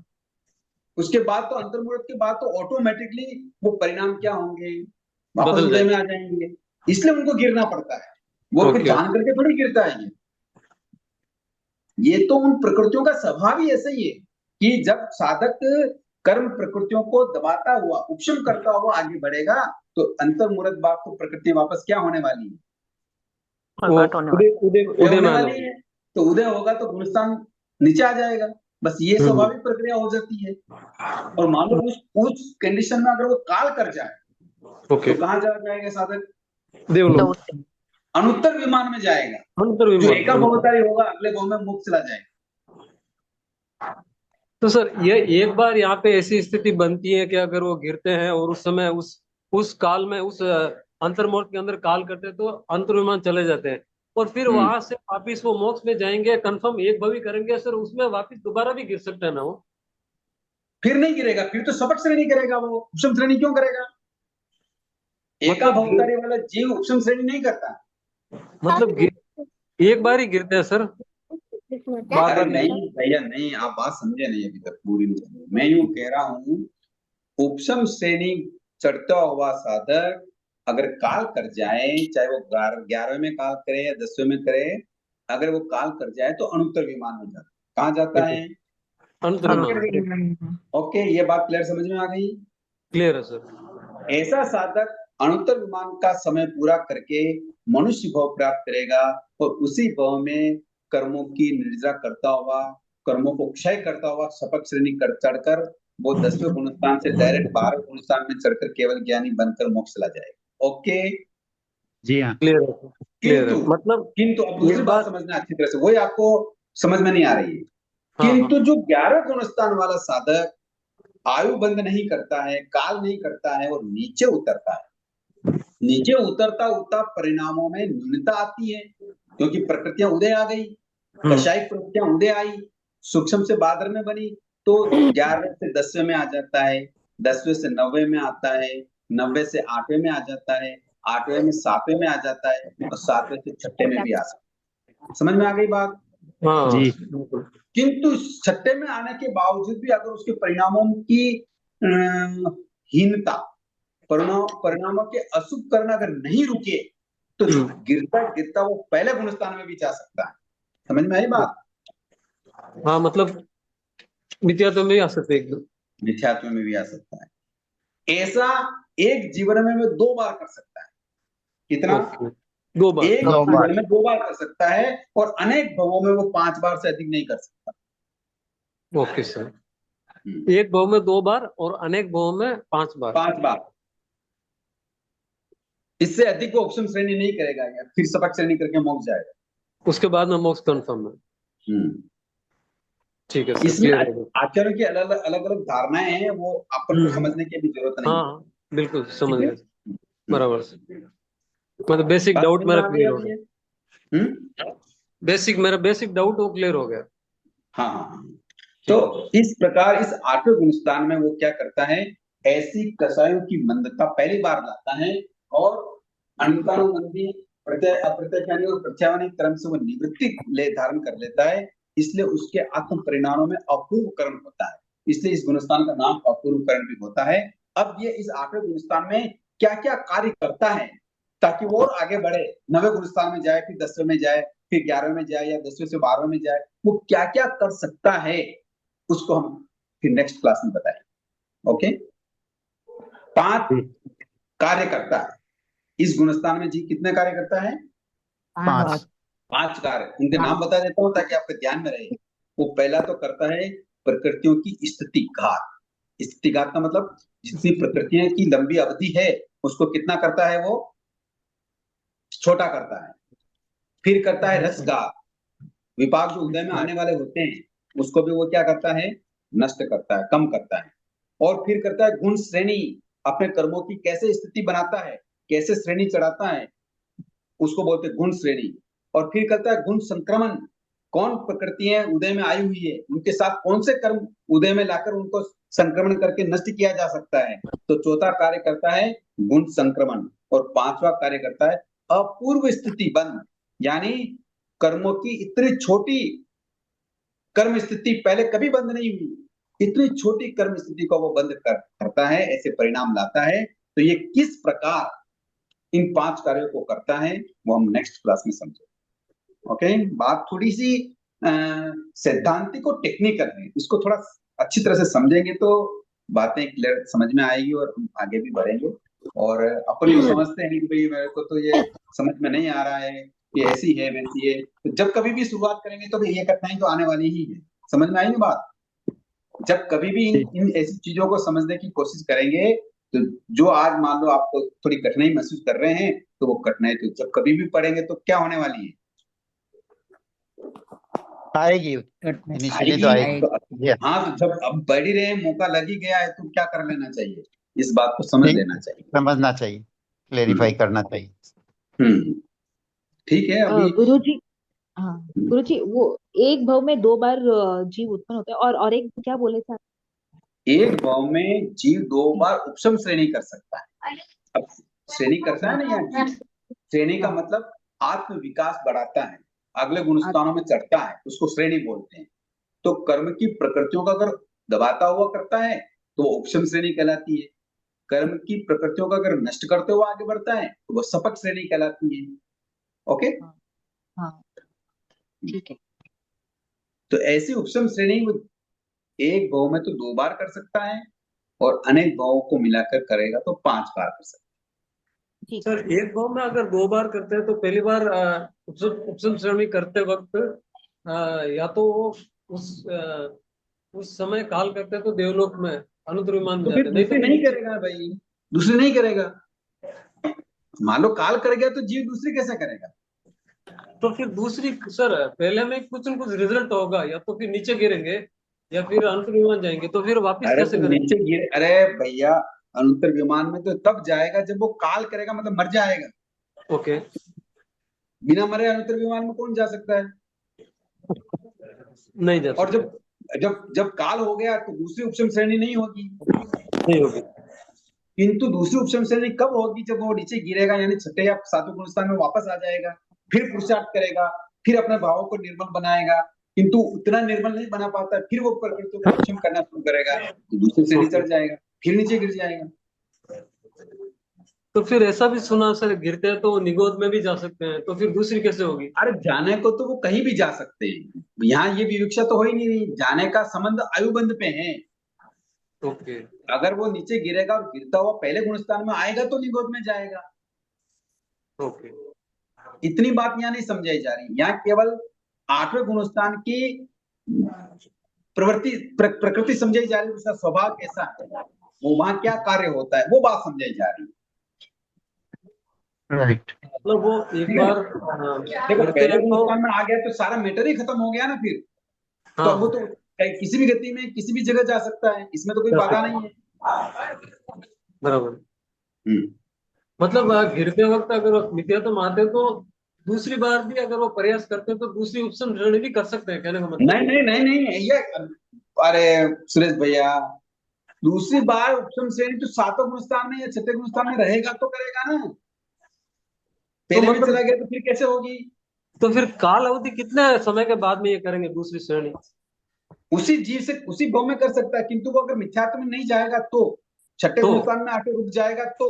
उसके बाद तो अंतर्मुहूर्त के बाद तो ऑटोमेटिकली वो परिणाम क्या होंगे, वापस उदय में आ जाएंगे। इसलिए उनको गिरना पड़ता है। वो फिर जान करके थोड़ी गिरता है। ये तो उन प्रकृतियों का स्वभाव ही ऐसा ही है कि जब साधक कर्म प्रकृतियों को दबाता हुआ, उपशम करता हुआ आगे बढ़ेगा, तो अंतर्मुहूर्त बाद तो प्रकृति वापस क्या होने वाली है? उदय होने वाली है। तो उदय होगा तो गुणस्थान नीचे आ जाएगा। बस ये स्वाभाविक प्रक्रिया हो जाती है। और मान लो उस कंडीशन में अगर वो काल कर जाए, तो कहाँ चला जाएगा साधक? देवलोक, अनुत्तर विमान में जाएगा। जो एका भवतारी होगा, अगले भव में मोक्ष चला जाएगा। तो सर, ये एक बार यहाँ पे ऐसी स्थिति बनती है कि अगर वो गिरते हैं और उस समय उस काल में, उस अंतर्मुहूर्त के अंदर काल करते हैं, तो अंतर्विमान चले जाते हैं, और फिर वहां से वापिस वो मोक्ष में जाएंगे, कंफर्म एक भवी करेंगे सर, उसमें वापिस दोबारा भी गिर सकते हैं ना वो? फिर नहीं गिरेगा, फिर तो सबक श्रेणी करेगा वो। उपशम श्रेणी क्यों करेगा? एका भवतारी वाला जीव उपशम श्रेणी नहीं करता। मतलब एक बार ही गिरते हैं सर? अरे नहीं भैया, नहीं, आप बात समझे नहीं अभी तक पूरी। मैं यूं कह रहा हूं, उपशम श्रेणी चढ़ता हुआ साधक अगर काल कर जाए, चाहे वो 11वें में काल करे या 10वें में करे, अगर वो काल कर जाए तो अनुत्तर विमान हो जाता है। कहाँ जाता है? ओके, ये बात क्लियर समझ में आ गई? क्लियर है सर। ऐसा साधक अनुत्तर विमान का समय पूरा करके मनुष्य भाव प्राप्त करेगा, और उसी भाव में कर्मों की निर्जरा करता हुआ, कर्मों को क्षय करता हुआ शपथ श्रेणी चढ़कर वो 10वें गुणस्थान से डायरेक्ट 12वें गुणस्थान में चढ़कर केवल ज्ञानी बनकर मोक्ष चला जाएगा। ओके जी हाँ, क्लियर है। मतलब किंतु अब दूसरी बात समझना अच्छी तरह से, वही आपको समझ में नहीं आ रही है। किंतु जो 11 गुणस्थान वाला साधक आयु बंद नहीं करता है, काल नहीं करता है, और नीचे उतरता है, नीचे उतरता उतरता परिणामों में न्यूनता आती है, क्योंकि प्रकृतियां उदय आ गई, कषायिक प्रकृतियां उदय आई, सूक्ष्म से बादर में बनी, तो 11वें से 10वें में आ जाता है, 10वें से 9वें में आता है, 9वें से 8वें में आ जाता है, 8वें में 7वें में आ जाता है, और 7वें से 6ठे में भी आ सकता है। समझ में आ गई बात? जी। किंतु 6ठे में आने के बावजूद भी अगर उसके परिणामों की हीनता, परिणामों के अशुभ करना अगर नहीं रुके, तो गिरता गिरता वो पहले गुणस्थान में भी जा सकता है। समझ में आई बात? हाँ, मतलब मिथ्यात्व में भी आ सकते हैं, मिथ्यात्व में भी आ सकता है। ऐसा एक जीवन में 2 बार कर सकता है। कितना? 2 बार। एक जीवन में 2 बार कर सकता है, और अनेक भवों में वो 5 बार से अधिक नहीं कर सकता। Okay sir. एक भव में 2 बार और अनेक भव में 5 बार। 5 बार। इससे अधिक वो उपशम श्रेणी नहीं करेगा, या फिर सपक श्रेणी करके मोक्ष जाएगा। उसके बाद में मोक्ष कन्फर्म है। ठीक है सर, इसमें क्लियर हो गया। आचार्यों की अलग अलग धारणाएं हैं, वो अपन को समझने की भी जरूरत नहीं है। हाँ बिल्कुल समझ ठीक है? गया, बराबर से। मतलब बेसिक बात डाउट समझ मेरा में आ क्लियर हो गई गया। है? मेरा बेसिक डाउट वो क्लियर हो गया। हाँ हाँ हाँ। तो इस प्रकार इस 8वें गुणस्थान में वो क्या करता है, ऐसी कषायों की मंदता पहली बार लाता है, और अंतानुबंधी प्रत्यय अप्रत्ययख्यानी और प्रत्यावानी क्रम से वो निवृत्ति ले धारण कर लेता है, इसलिए उसके आत्म परिणामों में अपूर्वकरण होता है, इसलिए इस गुणस्थान का नाम अपूर्वकरण भी होता है। अब ये इस 8वें गुणस्थान में क्या क्या कार्य करता है ताकि वो और आगे बढ़े, 9वें गुणस्थान में जाए, फिर 10वें में जाए, फिर 11वें में जाए, या 10वें से 12वें में जाए, वो क्या क्या कर सकता है उसको हम फिर नेक्स्ट क्लास में बताएंगे। ओके, 5 कार्य करता है इस गुणस्थान में। जी कितने कार्य करता है? 5। 5 कार्य, उनके नाम बता देता हूं ताकि आपके ध्यान में रहे। वो पहला तो करता है प्रकृतियों की स्थिति घात। स्थिति घात का मतलब जितनी प्रकृतियों की लंबी अवधि है उसको कितना करता है, वो छोटा करता है। फिर करता है रसगार, विपाक जो उदय में आने वाले होते हैं उसको भी वो क्या करता है, नष्ट करता है, कम करता है। और फिर करता है गुण श्रेणी, अपने कर्मों की कैसे स्थिति बनाता है, कैसे श्रेणी चढ़ाता है, उसको बोलते हैं गुण श्रेणी। और फिर करता है गुण संक्रमण, कौन प्रकृतियां उदय में आई हुई है उनके साथ कौन से कर्म उदय में लाकर उनको संक्रमण करके नष्ट किया जा सकता है। तो चौथा कार्य करता है गुण संक्रमण, और 5वां कार्य करता है अपूर्व स्थिति बंद, यानी कर्मों की इतनी छोटी कर्म स्थिति पहले कभी बंद नहीं हुई, इतनी छोटी कर्म स्थिति को वो बंद करता है, ऐसे परिणाम लाता है। तो ये किस प्रकार इन 5 कार्यों को करता है वो हम नेक्स्ट क्लास में समझेंगे। ओके, बात थोड़ी सी सैद्धांतिक और टेक्निकल है, इसको थोड़ा अच्छी तरह से समझेंगे तो बातें क्लियर समझ में आएगी और हम आगे भी बढ़ेंगे। और अपन जो समझते हैं कि भाई मेरे को तो ये समझ में नहीं आ रहा है, ये ऐसी है वैसी है, तो जब कभी भी शुरुआत करेंगे तो ये कठिनाई तो आने वाली ही है। समझ में आई ना बात? जब कभी भी इन ऐसी चीजों को समझने की कोशिश करेंगे तो जो आज मान लो आपको थोड़ी कठिनाई महसूस कर रहे हैं, तो वो कठिनाई तो जब कभी भी पढ़ेंगे तो क्या होने वाली है, आएगी, इनिशियली तो आएगी। हाँ, तो जब अब बढ़ ही रहे, मौका लग ही गया है तो क्या कर लेना चाहिए, इस बात को समझ लेना चाहिए, समझना चाहिए, क्लेरिफाई करना चाहिए। ठीक है। अभी गुरुजी, हाँ गुरुजी, वो एक भव में 2 बार जीव उत्पन्न होते हैं, और एक क्या बोले थे आप? एक भाव में जीव 2 बार उपशम श्रेणी कर सकता है। अब श्रेणी करता है ना, यहाँ जीव श्रेणी का मतलब आत्म विकास बढ़ाता है, अगले गुणस्थानों में चढ़ता है, उसको श्रेणी बोलते हैं। तो कर्म की प्रकृतियों का अगर दबाता हुआ करता है तो वो उपशम श्रेणी कहलाती है, कर्म की प्रकृतियों का अगर नष्ट करते हुए आगे बढ़ता है तो वो सपक श्रेणी कहलाती है। ओके, हाँ ठीक है। तो ऐसी उपशम श्रेणी वो एक भाव में तो 2 बार कर सकता है, और अनेक भावों को मिलाकर करेगा तो 5 बार कर सकता है। सर एक भाव में अगर 2 बार करते हैं तो पहली बार उपशम श्रेणी करते वक्त या तो उस समय काल करते हैं तो देवलोक में अनुत्तर विमान में तो जाते फिर नहीं दूसरे तो नहीं करेगा भाई, दूसरे नहीं करेगा। मान लो काल कर गया तो जीव दूसरी कैसे करेगा? तो फिर दूसरी सर पहले में कुछ न कुछ रिजल्ट होगा, या तो फिर नीचे गिरेंगे या फिर अनुत्तर विमान जाएंगे, तो फिर वापस अरे कैसे तो करेंगे? नीचे गिरे, अरे भैया अनुत्तर विमान में तो तब जाएगा जब वो काल करेगा, मतलब मर जाएगा। ओके, बिना मरे अनुत्तर विमान में कौन जा सकता है? नहीं जा और जब जब जब काल हो गया तो दूसरी उपशम श्रेणी नहीं होगी, नहीं होगी। किंतु दूसरी उपशम श्रेणी कब होगी? जब वो नीचे गिरेगा, यानी 6ठे या 7वें गुणस्थान में वापस आ जाएगा, फिर पुरुषार्थ करेगा, फिर अपने भावों को निर्मल बनाएगा, किंतु उतना निर्मल नहीं बना पाता, फिर वो प्रकृति को उपशम करना शुरू करेगा तो दूसरी श्रेणी चढ़ जाएगा, फिर नीचे गिर जाएगा। तो फिर ऐसा भी सुना सर, गिरते हैं तो निगोद में भी जा सकते हैं, तो फिर दूसरी कैसे होगी? अरे जाने को तो वो कहीं भी जा सकते हैं, यहाँ ये विवक्षा तो हो ही नहीं रही, जाने का संबंध आयुबंध पे है। ओके, अगर वो नीचे गिरेगा और गिरता हुआ पहले गुणस्थान में आएगा तो निगोद में जाएगा। ओके, इतनी बात यहाँ नहीं समझाई जा रही, यहाँ केवल 8वें गुणस्थान की प्रवृत्ति प्रकृति समझाई जा रही है, उसका स्वभाव कैसा है, वो वहां क्या कार्य होता है, वो बात समझाई जा रही है। राइट। मतलब वो एक ठीक है ना? बार देखो गिरते पहले हैं तो गुणस्थान में आ गया तो सारा मैटर ही खत्म हो गया ना फिर। तो हाँ अब वो तो किसी भी गति में किसी भी जगह जा सकता है, इसमें तो कोई बाधा नहीं है। बराबर। हम्म। मतलब गिरते वक्त अगर वो मिथ्यात्व आते हैं तो दूसरी बार भी अगर वो प्रयास करते हैं तो दूसरी उपशम श्रेणी भी कर सकते हैं, कहने का मतलब। नहीं नहीं नहीं नहीं ये, अरे सुरेश भैया, दूसरी बार उपशम श्रेणी तो सातों गुणस्थान में या छठे गुणस्थान में रहेगा तो करेगा ना। तो पहले में मतलब चला गया तो फिर कैसे होगी? तो फिर काल अवधि कितने समय के बाद में ये करेंगे दूसरी श्रेणी? उसी जीव से उसी भाव में कर सकता है, किंतु वो अगर मिथ्यात्व में नहीं जाएगा तो, छठे तो गुणस्थान में आके रुक जाएगा तो।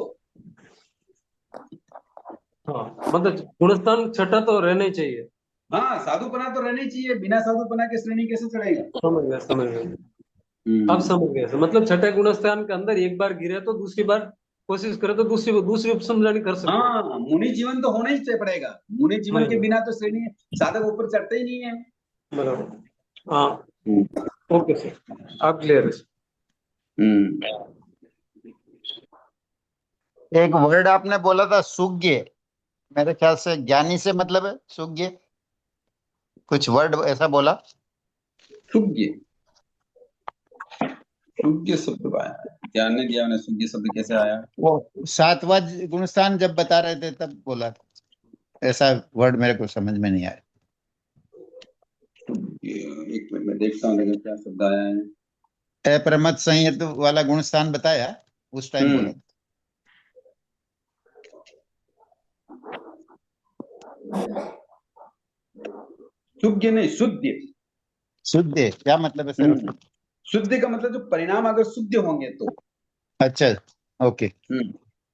हाँ, मतलब गुणस्थान छठा तो रहना ही चाहिए। हाँ, साधुपना तो रहना ही चाहिए, बिना साधुपना के श्रेणी कैसे चढ़ेगा? समझ गया समझ गया। अब समझ गया सर, मतलब छठे गुणस्थान के अंदर एक बार गिरे तो दूसरी बार कोशिश करे तो दूसरी दूसरी उपशम श्रेणी कर सकते हैं। हाँ, मुनि जीवन तो होना ही पड़ेगा। मुनि जीवन के बिना तो श्रेणी साधक ऊपर चढ़ते ही नहीं है। बराबर। हाँ ओके सर, आप क्लियर है। एक वर्ड आपने बोला था सुज्ञ, मेरे ख्याल से ज्ञानी से मतलब है सुज्ञ, कुछ वर्ड ऐसा बोला। सुज्ञ, सुज्ञ शब्द आया है, ज्ञान ने दिया उन्हें, सुज्ञ शब्द कैसे आया? वो सातवां गुणस्थान जब बता रहे थे तब बोला था, ऐसा वर्ड मेरे को समझ में नहीं आया। एक मिनट में देखता हूँ लेकिन क्या शब्द आया है। अप्रमथ संयत वाला गुणस्थान बताया, उस टाइम बोला था। सुज्ञ नहीं, शुद्ध। शुद्ध क्या मतलब है सर? शुद्ध का मतलब जो परिणाम अगर शुद्ध होंगे तो। अच्छा, ओके।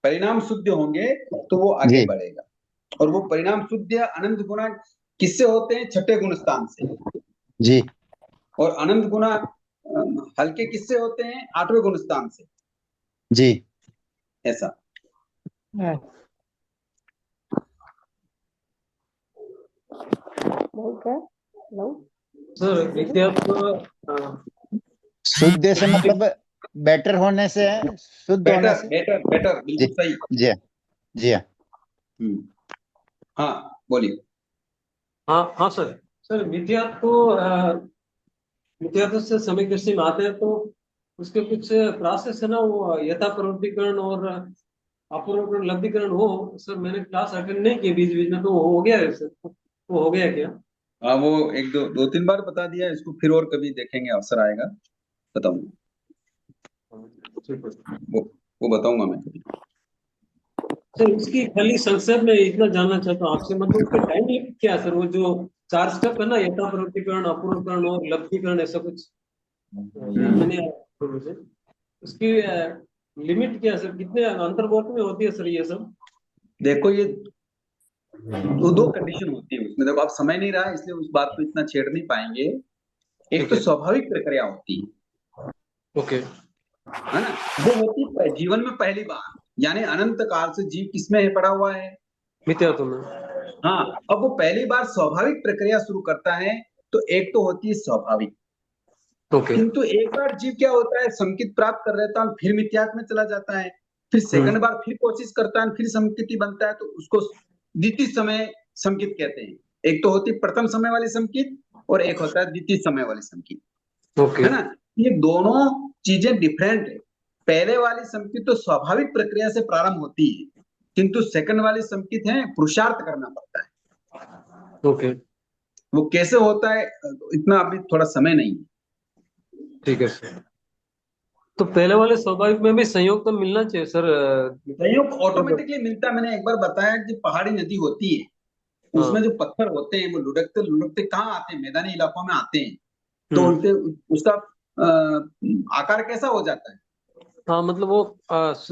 परिणाम शुद्ध होंगे तो वो आगे जी बढ़ेगा। और वो परिणाम शुद्ध अनंत गुना किससे होते हैं? छठे गुण स्थान से। जी और अनंत गुना हल्के किससे होते हैं? आठवें गुण स्थान से। जी। ऐसा। सर विद्यात्व शुद्ध से मतलब बेटर होने से है, शुद्ध होने बेटर से। बेटर बेटर, जी बिल्कुल सही। जी जी हाँ। हाँ बोलिए। हाँ हाँ सर। सर विद्यात्व से समय कृषि में आते हैं तो उसके कुछ प्रोसेस है ना, वो यथा प्रवृत्तिकरण और अपूर्वकरण लब्धिकरण हो। सर मैंने क्लास अटेंड नहीं की बीच बीच में, तो वो हो गया है सर, वो हो गया क्या? हाँ, वो एक दो तीन बार बता दिया इसको, फिर और कभी देखेंगे, अवसर आएगा बताऊंगा। वो वो बताऊंगा मैं कभी। सर इसकी खाली संक्षेप में इतना जानना चाहता हूँ आपसे, मतलब उसका टाइम लिमिट क्या है सर? वो जो 4 स्टेप है ना, यथा प्रवृत्तिकरण अपूर्वकरण और लब्धिकरण, ऐसा कुछ याद नहीं आ रहा मुझे। उसकी लिमिट क्या है सर? कितने अंतर्वर्त में होती है सर ये सब? देखो ये दो कंडीशन होती है उसमें। देखो अब समय नहीं रहा इसलिए उस बात को इतना छेड़ नहीं पाएंगे। एक तो स्वाभाविक प्रक्रिया होती है, ओके। है ना, वो होती है जीवन में पहली बार, यानी अनंत काल से जीव किसमें है पड़ा हुआ है? मिथ्यात्व में। हाँ, अब वो पहली बार स्वाभाविक प्रक्रिया शुरू करता है तो एक तो होती है स्वाभाविक। ओके। किंतु एक बार जीव क्या होता है, संकित प्राप्त कर लेता है, फिर मिथ्यात्व में चला जाता है, फिर सेकंड बार फिर कोशिश करता है, फिर संकिति बनता है, तो उसको द्वितीय समय संकित कहते हैं। एक तो होती है प्रथम समय वाली संकित और एक होता है द्वितीय समय वाली संकित, ओके। है ना। ये दोनों चीजें डिफरेंट है। पहले वाली संकित तो स्वाभाविक प्रक्रिया से प्रारंभ होती है, किंतु सेकंड वाली संकित है पुरुषार्थ करना पड़ता है। ओके वो कैसे होता है इतना अभी थोड़ा समय नहीं है। ठीक है सर। तो पहले वाले स्वाभाविक में भी संयोग तो मिलना चाहिए सर। संयोग ऑटोमेटिकली मिलता है। मैंने एक बार बताया कि पहाड़ी नदी होती है, उसमें जो पत्थर होते हैं वो लुढ़कते लुढ़कते कहाँ आते हैं? मैदानी इलाकों में आते हैं। तो उनके उसका आकार कैसा हो जाता है? हाँ मतलब वो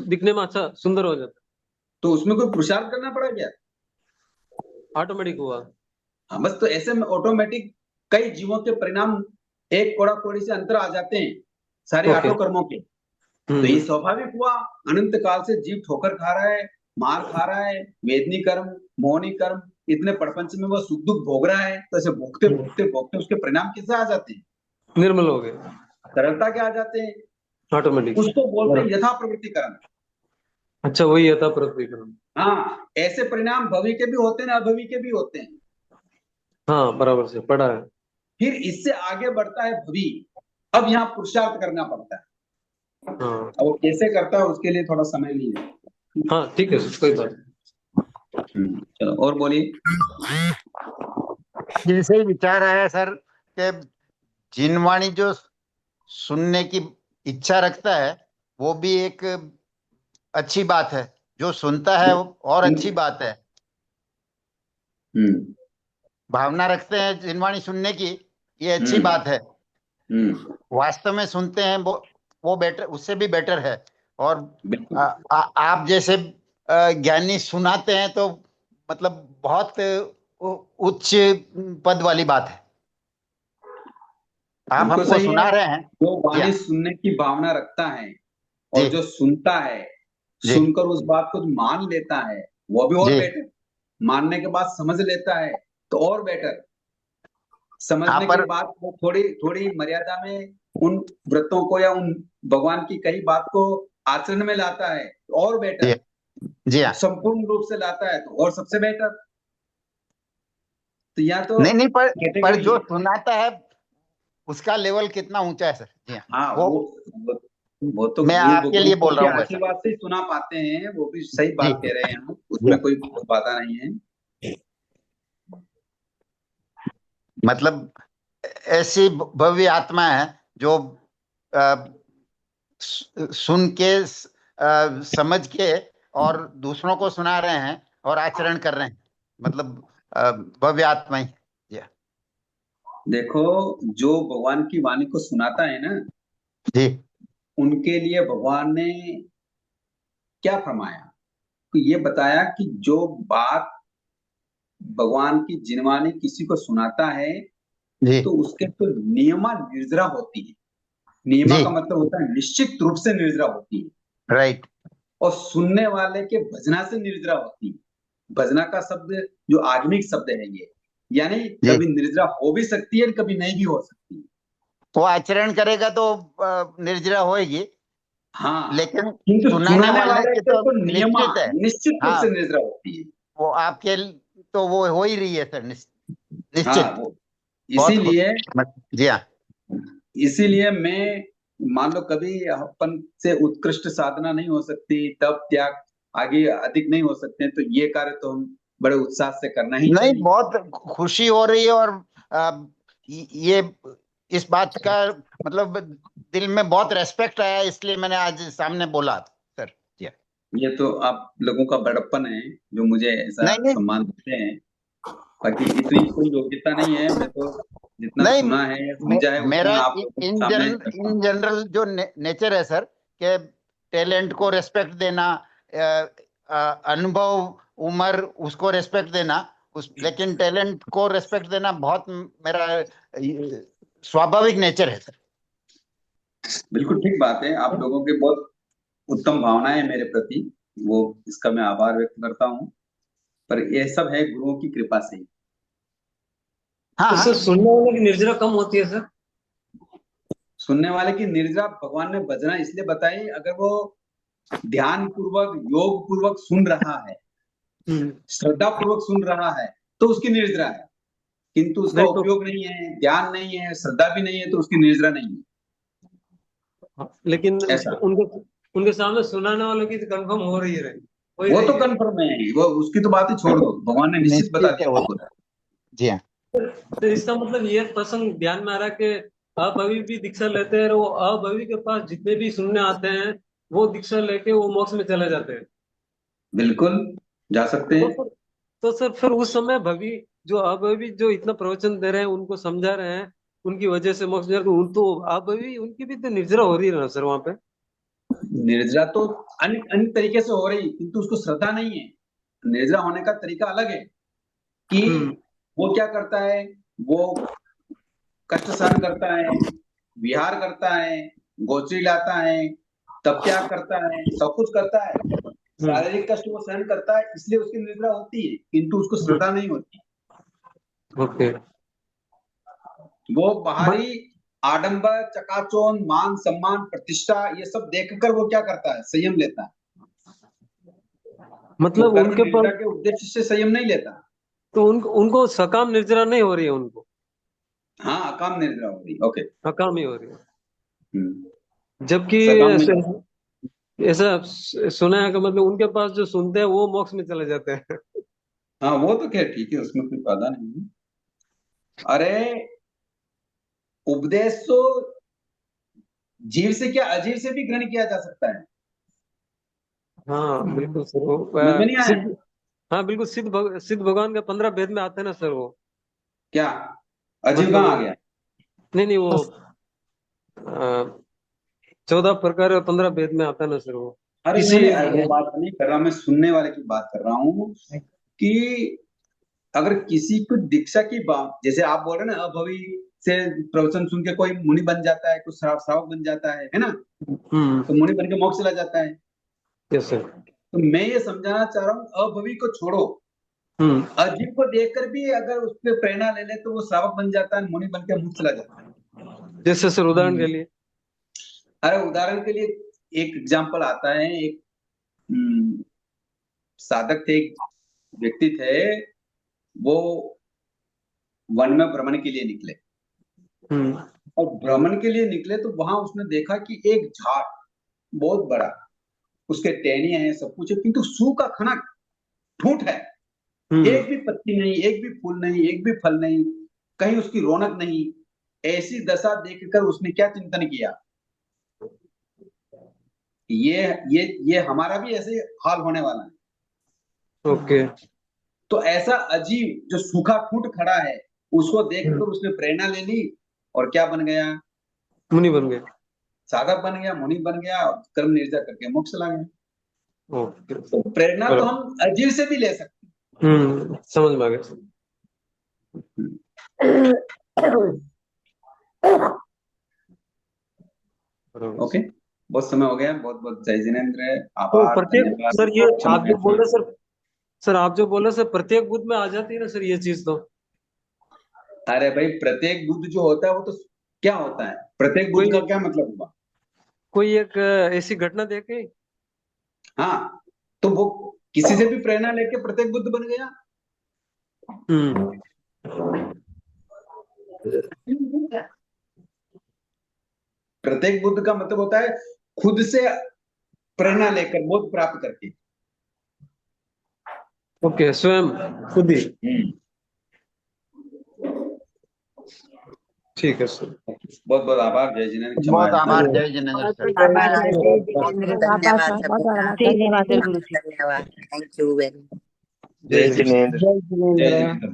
दिखने में अच्छा सुंदर हो जाता तो उसमें कोई पुरुषार्थ करना पड़ा क्या? है, ऑटोमेटिक हुआ। हाँ, बस तो ऐसे में ऑटोमेटिक कई जीवों के परिणाम एक कोड़ा कोड़ी से अंतर आ जाते हैं सारे ओके। आठों कर्मों के। तो ये स्वाभाविक हुआ। अनंत काल से जीव ठोकर खा रहा है, मार खा रहा है, वेदनी कर्म, मोहनी कर्म, इतने प्रपंच में वो सुख दुख भोग रहा है। तो ऐसे भोगते भोगते भोगते उसके परिणाम कैसे आ जाते हैं? निर्मल हो गए, सरलता के आ जाते हैं। ऑटोमेटिक। उसको बोलते हैं यथा प्रवृत्ति कर्म। अच्छा वही यथा प्रवृत्तिकरण। हाँ, ऐसे परिणाम भवी के भी होते हैं, अभवी के भी होते हैं। हाँ बराबर से पढ़ा है। फिर इससे आगे बढ़ता है भवी। अब यहाँ पुरुषार्थ करना पड़ता है। हाँ अब वो कैसे करता है उसके लिए थोड़ा समय लीजिए। हाँ ठीक है सर, कोई बात नहीं। चलो और बोलिए। जैसे ही विचार आया सर कि जिनवाणी जो सुनने की इच्छा रखता है वो भी एक अच्छी बात है, जो सुनता है वो और अच्छी बात है। हम्म भावना रखते हैं जिनवाणी सुनने की, ये अच्छी हम्म बात है। हम्म वास्तव में सुनते हैं वो बेटर, उससे भी बेटर है। और बिल्कुल। आप जैसे ज्ञानी सुनाते हैं तो मतलब बहुत उच्च पद वाली बात है। आप बिल्कुल हमको सही है। सुना रहे हैं। जो जी वाणी हाँ, सुनने की भावना रखता है जी और जो सुनता है, जी सुनकर उस बात को जो मान लेता है, वो भी और जी। बेटर। मानने के बाद समझ लेता है तो और बेटर। हाँ समझने के पर बाद वो थोड़ी थोड़ी मर्यादा में उन व्रतों को या उन भगवान की कई बात को आचरण में लाता है तो और जी बेटर। जी हाँ। संपूर्ण रूप से लाता है तो और सबसे बेटर। तो या तो नहीं नहीं, पर कैटेगरी जो है। सुनाता है उसका लेवल कितना ऊंचा है सर। जी हाँ, हाँ, वो वो वो तो मैं आपके लिए बोल गुरुमुखों के रहा हूँ वैसा। आशीर्वाद से ही सुना पाते हैं। वो भी सही जी बात कह रहे हैं आप, जी। उसमें कोई बाधा नहीं है। मतलब ऐसी भव्य आत्मा है जो अ, सुन के समझ के और दूसरों को सुना रहे हैं और आचरण कर रहे हैं। मतलब भव्य आत्मा ही। जी देखो, जो भगवान की वाणी को सुनाता है ना, जी उनके लिए भगवान ने क्या फरमाया। तो ये बताया कि जो बात भगवान की जिनवाणी किसी को सुनाता है जी तो उसके तो नियमा निर्जरा होती है। नियमा जी। का मतलब होता है निश्चित रूप से निर्जरा होती है। राइट। और सुनने वाले के भजना से निर्जरा होती है। भजना का शब्द जो आगमिक शब्द है ये, यानी जी, कभी निर्जरा हो भी सकती है, कभी नहीं भी हो सकती है। वो आचरण करेगा तो निर्जरा होएगी, हाँ, लेकिन किंतु सुनाने सुनाने वाले वाले की के तो तो नियमा निश्चित है। निश्चित रूप हाँ, से निर्जरा होती है। वो आपके तो वो हो ही रही है सर, हाँ, निश्चित। वो बहुत इसीलिए जी हाँ। इसीलिए मैं मान लो कभी अपन से उत्कृष्ट साधना नहीं हो सकती, तब त्याग आगे अधिक नहीं हो सकते, तो ये कार्य तो हम बड़े उत्साह से करना ही नहीं, चाहिए। बहुत खुशी हो रही है। और ये इस बात का मतलब दिल में बहुत रेस्पेक्ट आया, इसलिए मैंने आज सामने बोला सर। जी हाँ। ये तो आप लोगों का बड़प्पन है जो मुझे ऐसा नहीं नहीं सम्मान देते हैं। बाकी इतनी कोई योग्यता नहीं है। मैं तो जितना नहीं, सुना है या समझा है मेरा उतना आप लोगों के सामने रखता इन हूँ। जनरल जो नेचर है सर, के टैलेंट को रेस्पेक्ट देना, अनुभव, उम्र, उसको रेस्पेक्ट देना, उस लेकिन टैलेंट को रेस्पेक्ट देना बहुत मेरा स्वाभाविक नेचर है सर। बिल्कुल ठीक बात है। आप लोगों के बहुत उत्तम भावनाएं हैं मेरे प्रति, वो इसका मैं आभार व्यक्त करता हूँ। पर ये सब है गुरुओं की कृपा से ही। हाँ तो हाँ। सर सुनने वाले की निर्जरा कम होती है सर। सुनने वाले की निर्जरा भगवान ने भजना इसलिए बताई, अगर वो ध्यान पूर्वक योग पूर्वक सुन रहा है, श्रद्धा पूर्वक सुन रहा है, तो उसकी निर्जरा है। किंतु उसका नहीं तो उपयोग नहीं है, ज्ञान नहीं है, श्रद्धा भी नहीं है, तो उसकी निर्जरा नहीं है। लेकिन ऐसा उनके उनके सामने सुनाने वालों की तो कंफर्म हो ही वो रही तो है। कन्फर्म है, वो उसकी तो बात ही छोड़ दो, भगवान ने निश्चित बता निश्चित है दिया वो। उसको। जी हाँ। तो इसका मतलब ये प्रसंग ध्यान में आ रहा है कि अभवी भी दीक्षा लेते हैं और वो अभवी के पास जितने भी सुनने आते हैं वो दीक्षा लेके वो मोक्ष में चले जाते हैं। बिल्कुल जा सकते तो हैं। सर तो सर फिर उस समय भवी जो अभवी जो इतना प्रवचन दे रहे हैं उनको समझा रहे हैं उनकी वजह से मोक्ष में, उन तो अभवी उनकी भी तो निर्जरा हो रही है ना सर वहां पे। निर्जरा तो अन्य अन्य तरीके से हो रही, किंतु उसको श्रद्धा नहीं है। निर्जरा होने का तरीका अलग है कि हम्म वो क्या करता है, वो कष्ट सहन करता है, विहार करता है, गोचरी लाता है, तब त्याग करता है, सब कुछ करता है। हम्म शारीरिक कष्ट वो सहन करता है, इसलिए उसकी निद्रा होती है, किंतु उसको श्रद्धा नहीं होती। ओके। वो बाहरी आडंबर, चकाचौंध, मान सम्मान, प्रतिष्ठा, ये सब देखकर वो क्या करता है, संयम लेता है। मतलब कर्म उनके निर्जरा पास के उद्देश्य से संयम नहीं लेता। तो उनको सकाम निर्जरा नहीं हो रही है, उनको हाँ, अकाम निर्जरा हो रही। ओके। अकाम ही हो रही है। जबकि सकाम ऐसा नहीं। सुना है कि मतलब उनके पास जो सुनते हैं वो मोक्ष में चले जाते हैं। हाँ, वो तो खैर ठीक है, उसमें कोई बाधा नहीं है। अरे उपदेश तो जीव से क्या अजीव से भी ग्रहण किया जा सकता है। हाँ बिल्कुल सर, वो समझ में नहीं आया? सिद्ध, हाँ बिल्कुल सिद्ध भगवान का 15 भेद में आता है ना सर वो। क्या अजीव मतलब कहाँ आ गया? नहीं वो 14 प्रकार और 15 भेद में आता है ना सर वो। अरे किसी नहीं, वो बात नहीं कर रहा, मैं सुनने वाले की बात कर रहा हूँ कि अगर किसी को दीक्षा की बात, जैसे आप बोल रहे हैं ना, अभवी से प्रवचन सुन के कोई मुनि बन जाता है, कुछ श्रावक बन जाता है ना, तो मुनि बन के मोक्ष चला जाता है। Yes sir. तो मैं ये समझाना चाह रहा हूँ, अभवी को छोड़ो, अजीब को देखकर भी अगर उस पर प्रेरणा ले ले तो वो श्रावक बन जाता है, मुनि बन के मोक्ष चला जाता है। जैसे सर उदाहरण के लिए, अरे उदाहरण के लिए एक एग्जाम्पल आता है। एक साधक थे, एक व्यक्ति थे, वो वन में भ्रमण के लिए निकले। और भ्रमण के लिए निकले तो वहां उसने देखा कि एक झाड़ बहुत बड़ा, उसके टहनियां हैं, सब कुछ है, किंतु सूखा खना ठूंठ है। एक भी पत्ती नहीं, एक भी फूल नहीं, एक भी फल नहीं, कहीं उसकी रौनक नहीं। ऐसी दशा देखकर उसने क्या चिंतन किया, ये हमारा भी ऐसे हाल होने वाला है। ओके। तो ऐसा अजीब जो सूखा ठूंठ खड़ा है, उसको देखकर उसने प्रेरणा ले ली और क्या बन गया, मुनि बन गए, साधक बन गया, मुनि बन गया, कर्म निर्जर करके मोक्ष ला गया। ओके। तो प्रेरणा तो हम अजीब से भी ले सकते समझ में आ गया। ओके, बहुत समय हो गया, बहुत बहुत जय जिनेंद्र, तो आभार, प्रत्येक धन्यवाद। सर, ये क्षमा आप जो याचना। बोल रहे सर आप जो बोल रहे सर, प्रत्येक बुद्ध में आ जाती है ना सर ये चीज तो। अरे भाई, प्रत्येक बुद्ध जो होता है वो तो क्या होता है, प्रत्येक बुद्ध का क्या मतलब हुआ? कोई एक ऐसी घटना देखे। हाँ, तो वो किसी से भी प्रेरणा लेके प्रत्येक बुद्ध बन गया। प्रत्येक बुद्ध का मतलब होता है खुद से प्रेरणा लेकर, बोध प्राप्त करके। ओके, स्वयं खुद ही। ठीक है सर, बहुत बहुत आभार, जय जिनेंद्र, क्षमा बहुत आभार, याचना। जय जिनेंद्र सर। धन्यवाद धन्यवाद गुरु जी। धन्यवाद, थैंक यू वेरी मच। जय जय जिनेंद्र। जिनेंद्र।